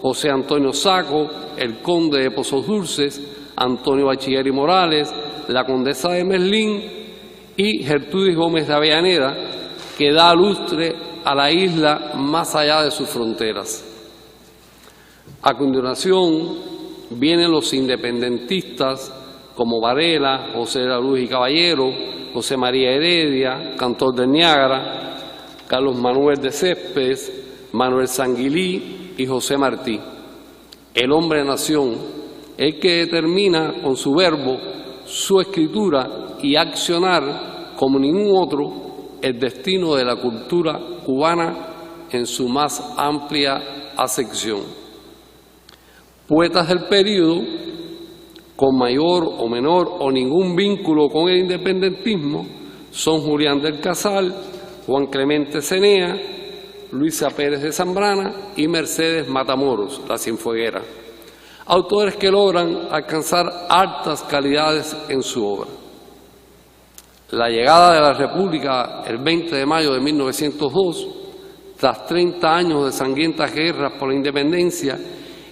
Speaker 3: José Antonio Saco, el conde de Pozos Dulces, Antonio Bachiller y Morales, la condesa de Merlín y Gertrudis Gómez de Avellaneda, que da lustre a la isla más allá de sus fronteras. A continuación vienen los independentistas como Varela, José de la Luz y Caballero, José María Heredia, cantor del Niágara, Carlos Manuel de Céspedes, Manuel Sanguilí y José Martí. El hombre nación, el que determina con su verbo, su escritura y accionar como ningún otro el destino de la cultura cubana en su más amplia acepción. Poetas del período, con mayor o menor o ningún vínculo con el independentismo, son Julián del Casal, Juan Clemente Cenea, Luisa Pérez de Zambrana y Mercedes Matamoros, la Cienfueguera, autores que logran alcanzar altas calidades en su obra. La llegada de la República el 20 de mayo de 1902, tras 30 años de sangrientas guerras por la independencia,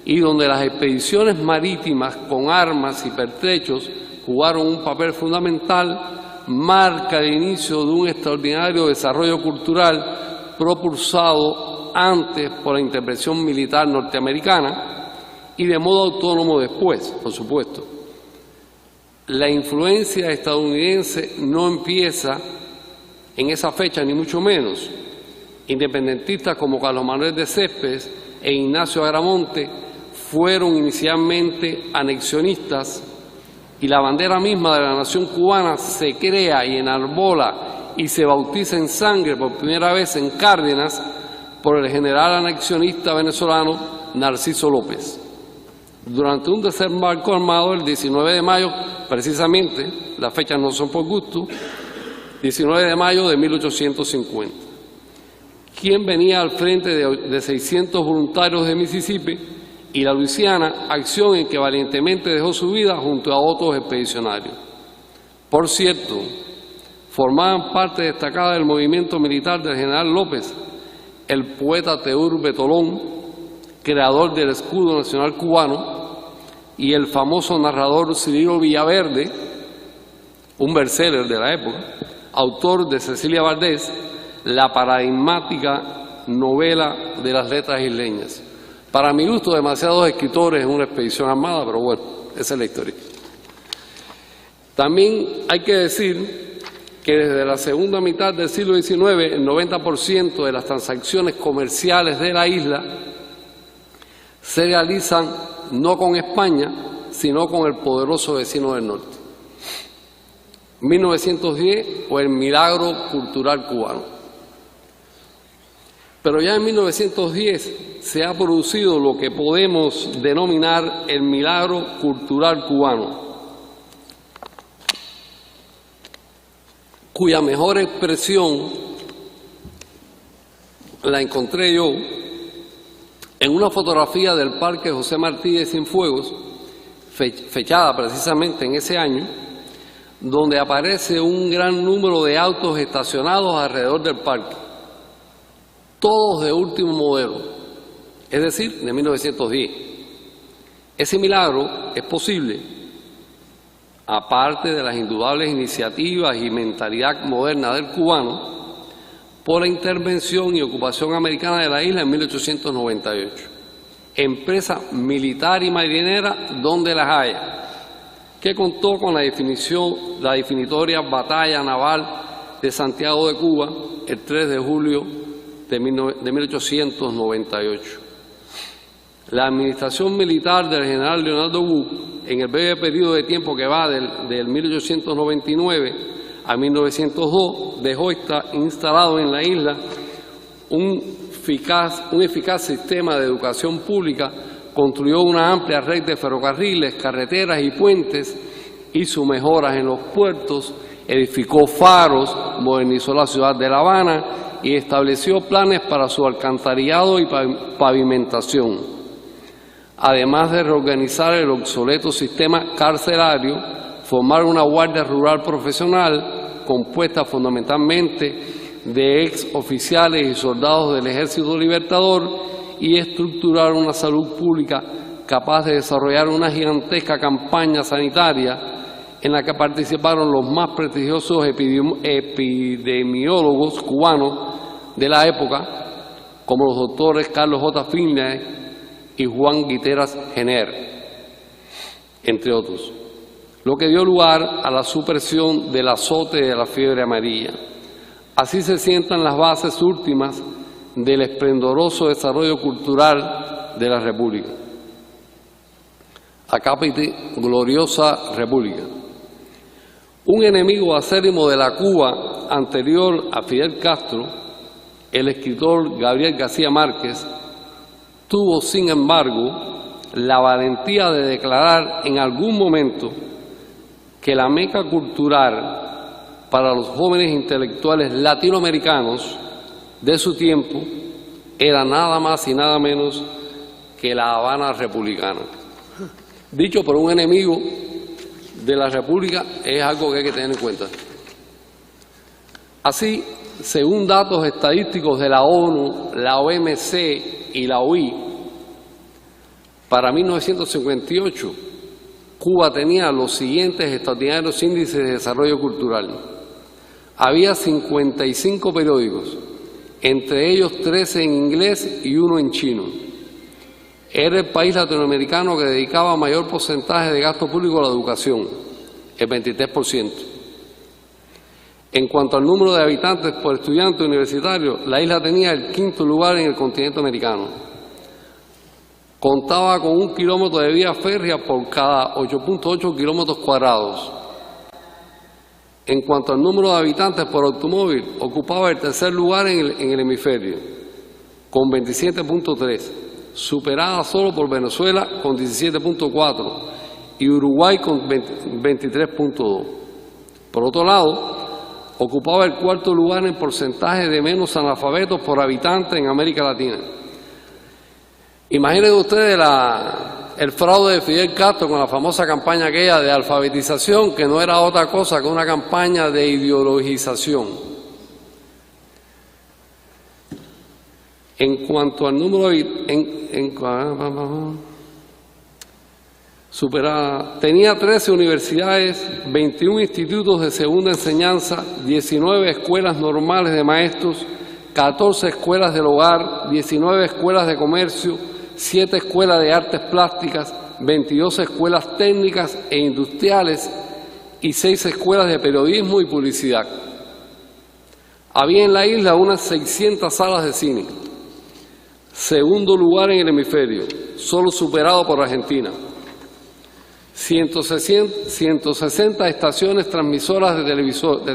Speaker 3: y donde las expediciones marítimas con armas y pertrechos jugaron un papel fundamental, marca el inicio de un extraordinario desarrollo cultural propulsado antes por la intervención militar norteamericana y de modo autónomo después, por supuesto. La influencia estadounidense no empieza en esa fecha, ni mucho menos. Independentistas como Carlos Manuel de Céspedes e Ignacio Agramonte fueron inicialmente anexionistas y la bandera misma de la nación cubana se crea y enarbola y se bautiza en sangre por primera vez en Cárdenas por el general anexionista venezolano Narciso López. Durante un desembarco armado el 19 de mayo, precisamente, las fechas no son por gusto, 19 de mayo de 1850. ¿Quién venía al frente de 600 voluntarios de Mississippi y la Luisiana, acción en que valientemente dejó su vida junto a otros expedicionarios? Por cierto, formaban parte destacada del movimiento militar del general López, el poeta Teurbe Tolón, creador del escudo nacional cubano, y el famoso narrador Cirilo Villaverde, un bestseller de la época, autor de Cecilia Valdés, la paradigmática novela de las letras isleñas. Para mi gusto, demasiados escritores en una expedición armada, pero bueno, esa es la historia. También hay que decir que desde la segunda mitad del siglo XIX, el 90% de las transacciones comerciales de la isla se realizan no con España, sino con el poderoso vecino del norte. 1910 o el milagro cultural cubano. Pero ya en 1910 se ha producido lo que podemos denominar el milagro cultural cubano, cuya mejor expresión la encontré yo en una fotografía del Parque José Martí de Cienfuegos, fechada precisamente en ese año, donde aparece un gran número de autos estacionados alrededor del parque, todos de último modelo, es decir, de 1910. Ese milagro es posible, aparte de las indudables iniciativas y mentalidad moderna del cubano, por la intervención y ocupación americana de la isla en 1898. Empresa militar y marinera donde las haya, que contó con la definitoria batalla naval de Santiago de Cuba el 3 de julio de 1898. La administración militar del general Leonardo Wu, en el breve periodo de tiempo que va del 1899 a 1902, dejó instalado en la isla un eficaz sistema de educación pública, construyó una amplia red de ferrocarriles, carreteras y puentes, hizo mejoras en los puertos, edificó faros, modernizó la ciudad de La Habana y estableció planes para su alcantarillado y pavimentación, además de reorganizar el obsoleto sistema carcelario, formar una guardia rural profesional compuesta fundamentalmente de ex oficiales y soldados del Ejército Libertador y estructurar una salud pública capaz de desarrollar una gigantesca campaña sanitaria en la que participaron los más prestigiosos epidemiólogos cubanos de la época, como los doctores Carlos J. Finlay y Juan Guiteras Jenner, entre otros, lo que dio lugar a la supresión del azote de la fiebre amarilla. Así se sientan las bases últimas del esplendoroso desarrollo cultural de la República. Acápite, gloriosa República. Un enemigo acérrimo de la Cuba anterior a Fidel Castro, el escritor Gabriel García Márquez, tuvo, sin embargo, la valentía de declarar en algún momento que la meca cultural para los jóvenes intelectuales latinoamericanos de su tiempo era nada más y nada menos que La Habana republicana. Dicho por un enemigo de la República es algo que hay que tener en cuenta. Así, según datos estadísticos de la ONU, la OMC y la OI, para 1958 Cuba tenía los siguientes extraordinarios índices de desarrollo cultural. Había 55 periódicos, entre ellos 13 en inglés y 1 en chino. Era el país latinoamericano que dedicaba mayor porcentaje de gasto público a la educación, el 23%. En cuanto al número de habitantes por estudiante universitario, la isla tenía el 5º lugar en el continente americano. Contaba con 1 kilómetro de vía férrea por cada 8.8 kilómetros cuadrados. En cuanto al número de habitantes por automóvil, ocupaba el 3er lugar en el hemisferio, con 27.3, superada solo por Venezuela con 17.4 y Uruguay con 23.2. Por otro lado, ocupaba el 4º lugar en porcentaje de menos analfabetos por habitante en América Latina. Imaginen ustedes el fraude de Fidel Castro con la famosa campaña aquella de alfabetización, que no era otra cosa que una campaña de ideologización. En cuanto al número tenía 13 universidades, 21 institutos de segunda enseñanza, 19 escuelas normales de maestros, 14 escuelas del hogar, 19 escuelas de comercio, 7 escuelas de artes plásticas, 22 escuelas técnicas e industriales y 6 escuelas de periodismo y publicidad. Había en la isla unas 600 salas de cine. 2º lugar en el hemisferio, solo superado por Argentina. 160 estaciones transmisoras de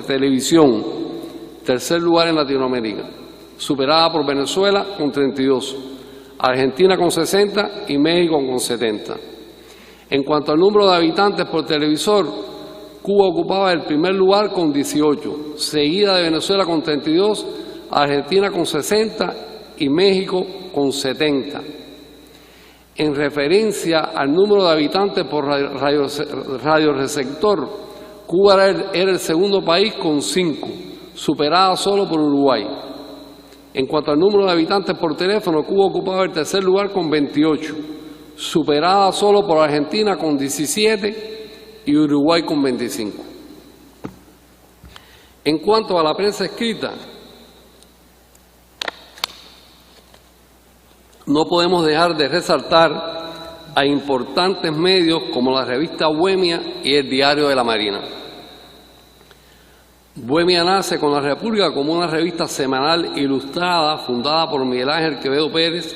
Speaker 3: televisión, 3er lugar en Latinoamérica, superada por Venezuela con 32, Argentina con 60 y México con 70. En cuanto al número de habitantes por televisor, Cuba ocupaba el 1er lugar con 18, seguida de Venezuela con 32, Argentina con 60 y México con 70. En referencia al número de habitantes por radioreceptor, Cuba era el 2º país con 5, superada solo por Uruguay. En cuanto al número de habitantes por teléfono, Cuba ocupaba el 3er lugar con 28, superada solo por Argentina con 17 y Uruguay con 25. En cuanto a la prensa escrita, no podemos dejar de resaltar a importantes medios como la revista Bohemia y el Diario de la Marina. Bohemia nace con la República como una revista semanal ilustrada fundada por Miguel Ángel Quevedo Pérez,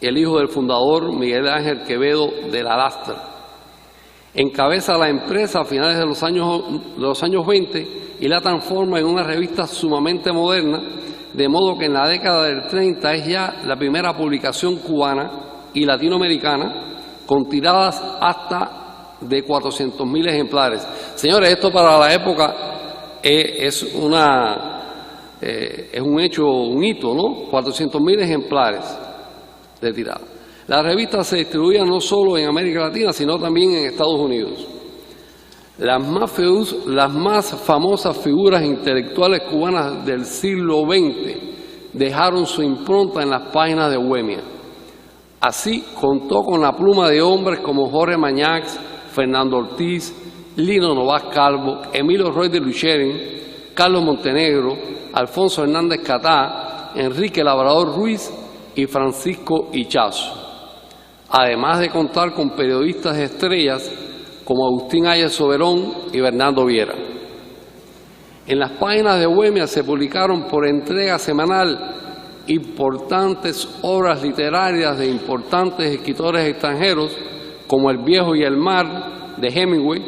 Speaker 3: el hijo del fundador Miguel Ángel Quevedo de la Lastra. Encabeza la empresa a finales de los años 20 y la transforma en una revista sumamente moderna, de modo que en la década del 30 es ya la primera publicación cubana y latinoamericana con tiradas hasta de 400.000 ejemplares. Señores, esto para la época es una es un hecho, un hito, ¿no? 400.000 ejemplares de tirada. La revista se distribuía no solo en América Latina, sino también en Estados Unidos. Las más famosas figuras intelectuales cubanas del siglo XX dejaron su impronta en las páginas de Bohemia. Así contó con la pluma de hombres como Jorge Mañax, Fernando Ortiz, Lino Novás Calvo, Emilio Roy de Lucheren, Carlos Montenegro, Alfonso Hernández Catá, Enrique Labrador Ruiz y Francisco Ichazo. Además de contar con periodistas estrellas como Agustín Ayes Soberón y Bernardo Viera. En las páginas de Bohemia se publicaron por entrega semanal importantes obras literarias de importantes escritores extranjeros como El Viejo y el Mar de Hemingway,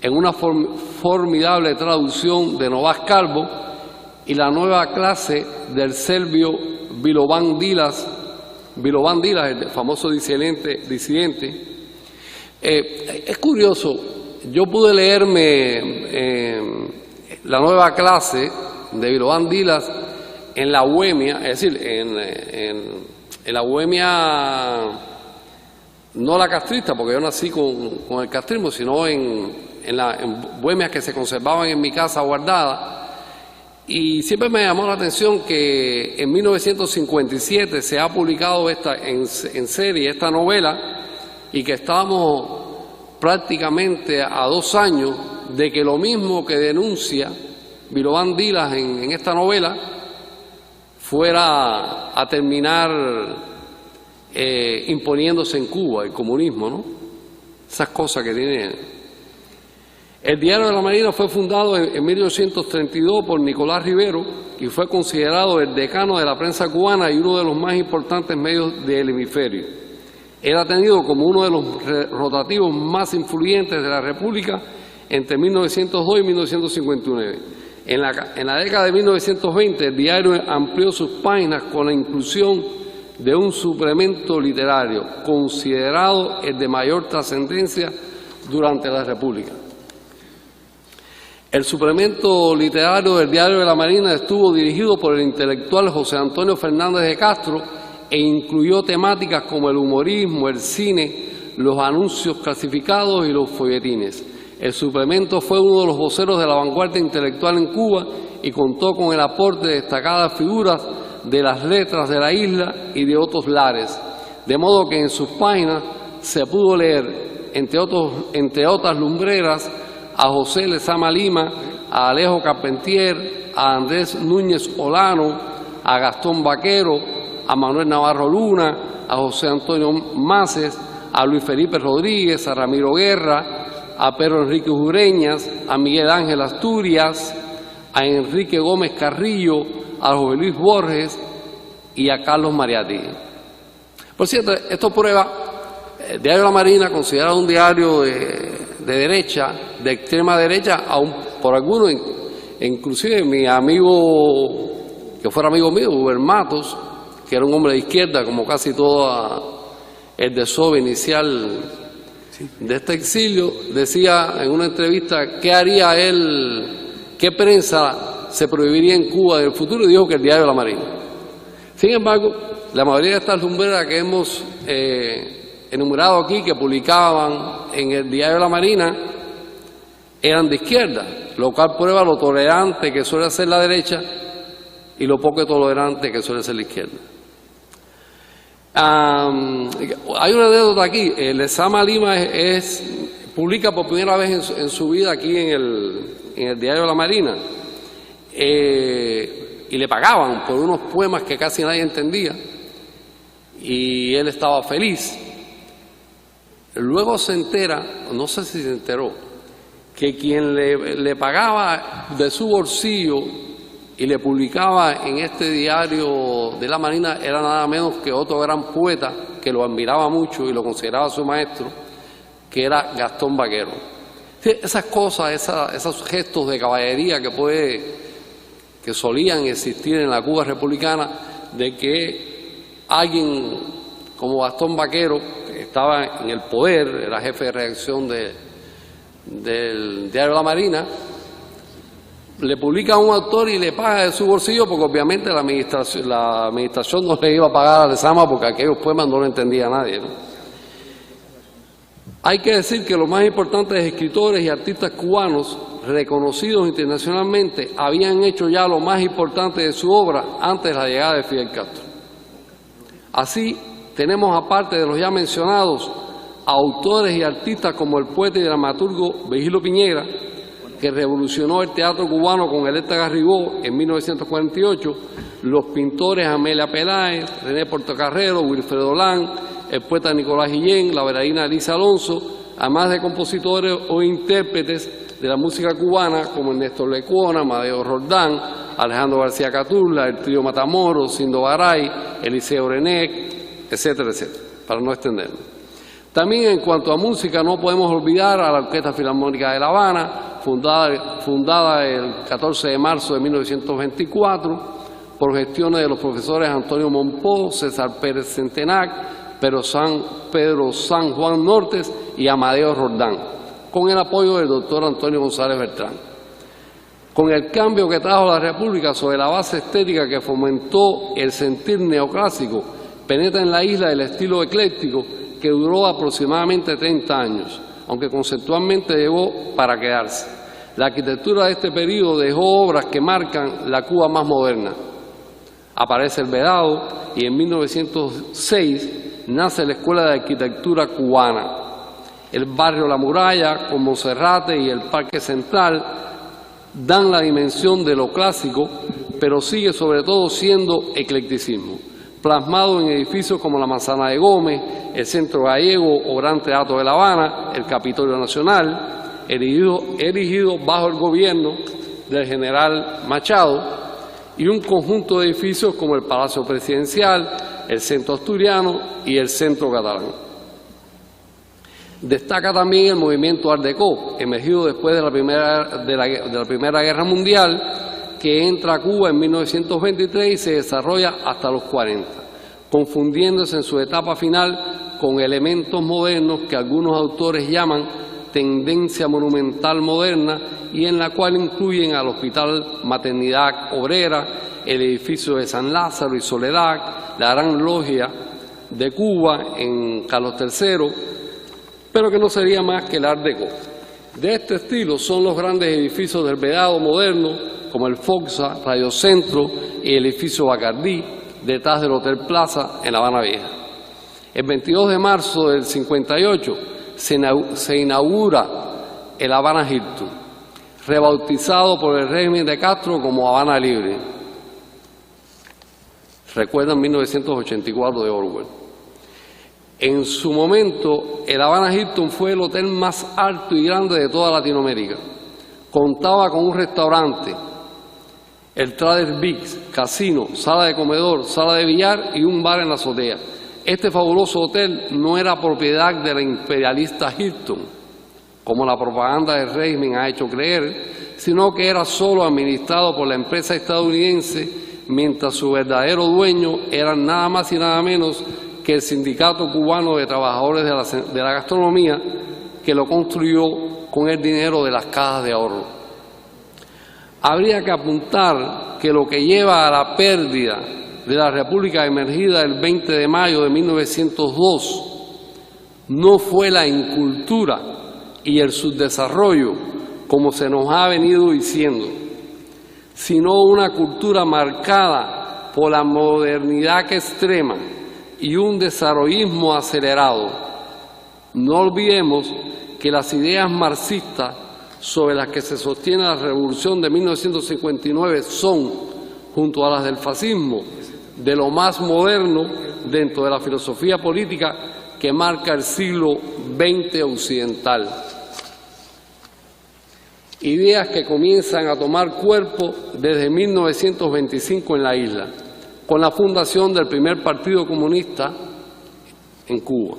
Speaker 3: en una formidable traducción de Novás Calvo, y La Nueva Clase del serbio Milovan Dilas, el famoso disidente. Es curioso, yo pude leerme La Nueva Clase de Milovan Dilas en la Bohemia, es decir, en la Bohemia, no la castrista, porque yo nací con el castrismo, sino en bohemias que se conservaban en mi casa guardadas. Y siempre me llamó la atención que en 1957 se ha publicado en serie esta novela, y que estábamos prácticamente a 2 años de que lo mismo que denuncia Milovan Dilas en esta novela fuera a terminar imponiéndose en Cuba, el comunismo, ¿no? Esas cosas que tiene. El Diario de la Marina fue fundado en 1932 por Nicolás Rivero y fue considerado el decano de la prensa cubana y uno de los más importantes medios del hemisferio. Era tenido como uno de los rotativos más influyentes de la República entre 1902 y 1959. En la década de 1920, el diario amplió sus páginas con la inclusión de un suplemento literario, considerado el de mayor trascendencia durante la República. El suplemento literario del Diario de la Marina estuvo dirigido por el intelectual José Antonio Fernández de Castro e incluyó temáticas como el humorismo, el cine, los anuncios clasificados y los folletines. El suplemento fue uno de los voceros de la vanguardia intelectual en Cuba y contó con el aporte de destacadas figuras de las letras de la isla y de otros lares, de modo que en sus páginas se pudo leer, entre otras lumbreras, a José Lezama Lima, a Alejo Carpentier, a Andrés Núñez Olano, a Gastón Vaquero, a Manuel Navarro Luna, a José Antonio Maces, a Luis Felipe Rodríguez, a Ramiro Guerra, a Pedro Enrique Ureñas, a Miguel Ángel Asturias, a Enrique Gómez Carrillo, a José Luis Borges y a Carlos Mariatti. Por cierto, esto prueba, el Diario de la Marina, considerado un diario de derecha, de extrema derecha, aún por algunos, inclusive mi amigo, que fuera amigo mío, Uber Matos, que era un hombre de izquierda, como casi todo el desove inicial de este exilio, decía en una entrevista qué haría él, qué prensa se prohibiría en Cuba del futuro, y dijo que el Diario de la Marina. Sin embargo, la mayoría de estas lumbreras que hemos enumerado aquí, que publicaban en el Diario de la Marina, eran de izquierda, lo cual prueba lo tolerante que suele ser la derecha y lo poco tolerante que suele ser la izquierda. Hay una anécdota aquí. Lezama Lima publica por primera vez en su vida aquí en el Diario de la Marina, y le pagaban por unos poemas que casi nadie entendía, y él estaba feliz. Luego se entera, no sé si se enteró, que quien le pagaba de su bolsillo y le publicaba en este Diario de la Marina era nada menos que otro gran poeta que lo admiraba mucho y lo consideraba su maestro, que era Gastón Vaquero. Esas cosas, esos gestos de caballería que solían existir en la Cuba republicana, de que alguien como Gastón Vaquero, que estaba en el poder, era jefe de redacción del Diario de la Marina, le publica a un autor y le paga de su bolsillo, porque obviamente la administración no le iba a pagar a Lezama porque aquellos poemas no lo entendía nadie, ¿no? Hay que decir que los más importantes escritores y artistas cubanos reconocidos internacionalmente habían hecho ya lo más importante de su obra antes de la llegada de Fidel Castro. Así, tenemos aparte de los ya mencionados autores y artistas como el poeta y dramaturgo Virgilio Piñera, que revolucionó el teatro cubano con Electra Garrigó en 1948, los pintores Amelia Peláez, René Portocarrero, Wilfredo Lang, el poeta Nicolás Guillén, la bailarina Elisa Alonso, además de compositores o intérpretes de la música cubana como Néstor Lecuona, Amadeo Roldán, Alejandro García Caturla, el trío Matamoros, Sindo Garay, Eliseo René, etcétera, etcétera, para no extenderme. También en cuanto a música no podemos olvidar a la Orquesta Filarmónica de La Habana, fundada el 14 de marzo de 1924 por gestiones de los profesores Antonio Monpó, César Pérez Centenac, Pedro San Juan Nortes y Amadeo Roldán, con el apoyo del doctor Antonio González Bertrán. Con el cambio que trajo la República sobre la base estética que fomentó el sentir neoclásico, penetra en la isla el estilo ecléctico que duró aproximadamente 30 años, aunque conceptualmente llegó para quedarse. La arquitectura de este periodo dejó obras que marcan la Cuba más moderna. Aparece el Vedado y en 1906 nace la Escuela de Arquitectura Cubana. El barrio La Muralla, con Monserrate y el Parque Central, dan la dimensión de lo clásico, pero sigue sobre todo siendo eclecticismo, plasmado en edificios como la Manzana de Gómez, el Centro Gallego o Gran Teatro de La Habana, el Capitolio Nacional, erigido bajo el gobierno del general Machado, y un conjunto de edificios como el Palacio Presidencial, el Centro Asturiano y el Centro Catalán. Destaca también el movimiento Art Deco, emergido después de la Primera Guerra Mundial, que entra a Cuba en 1923 y se desarrolla hasta los 40, confundiéndose en su etapa final con elementos modernos que algunos autores llaman tendencia monumental moderna y en la cual incluyen al Hospital Maternidad Obrera, el edificio de San Lázaro y Soledad, la Gran Logia de Cuba en Carlos III, pero que no sería más que el Art Deco. De este estilo son los grandes edificios del Vedado moderno, como el Foxa, Radio Centro y el edificio Bacardí, detrás del Hotel Plaza en La Habana Vieja. El 22 de marzo del 58 se inaugura el Habana Hilton, rebautizado por el régimen de Castro como Habana Libre. Recuerdan 1984 de Orwell. En su momento, el Habana Hilton fue el hotel más alto y grande de toda Latinoamérica. Contaba con un restaurante, el Trader Vic's, casino, sala de comedor, sala de billar y un bar en la azotea. Este fabuloso hotel no era propiedad de la imperialista Hilton, como la propaganda del régimen ha hecho creer, sino que era solo administrado por la empresa estadounidense, mientras su verdadero dueño era nada más y nada menos que el Sindicato Cubano de Trabajadores de la Gastronomía, que lo construyó con el dinero de las cajas de ahorro. Habría que apuntar que lo que lleva a la pérdida de la República emergida el 20 de mayo de 1902 no fue la incultura y el subdesarrollo, como se nos ha venido diciendo, sino una cultura marcada por la modernidad extrema y un desarrollismo acelerado. No olvidemos que las ideas marxistas sobre las que se sostiene la revolución de 1959 son, junto a las del fascismo, de lo más moderno dentro de la filosofía política que marca el siglo XX occidental. Ideas que comienzan a tomar cuerpo desde 1925 en la isla, con la fundación del primer partido comunista en Cuba.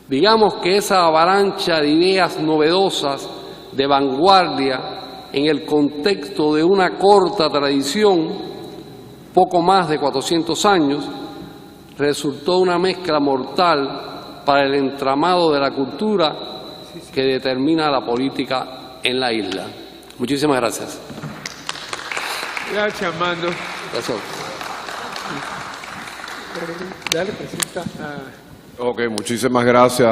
Speaker 3: Digamos que esa avalancha de ideas novedosas, de vanguardia, en el contexto de una corta tradición, poco más de 400 años, resultó una mezcla mortal para el entramado de la cultura que determina la política en la isla. Muchísimas gracias.
Speaker 2: Gracias, Armando.
Speaker 4: Gracias.
Speaker 2: Dale, presenta a...
Speaker 1: Ok, muchísimas gracias.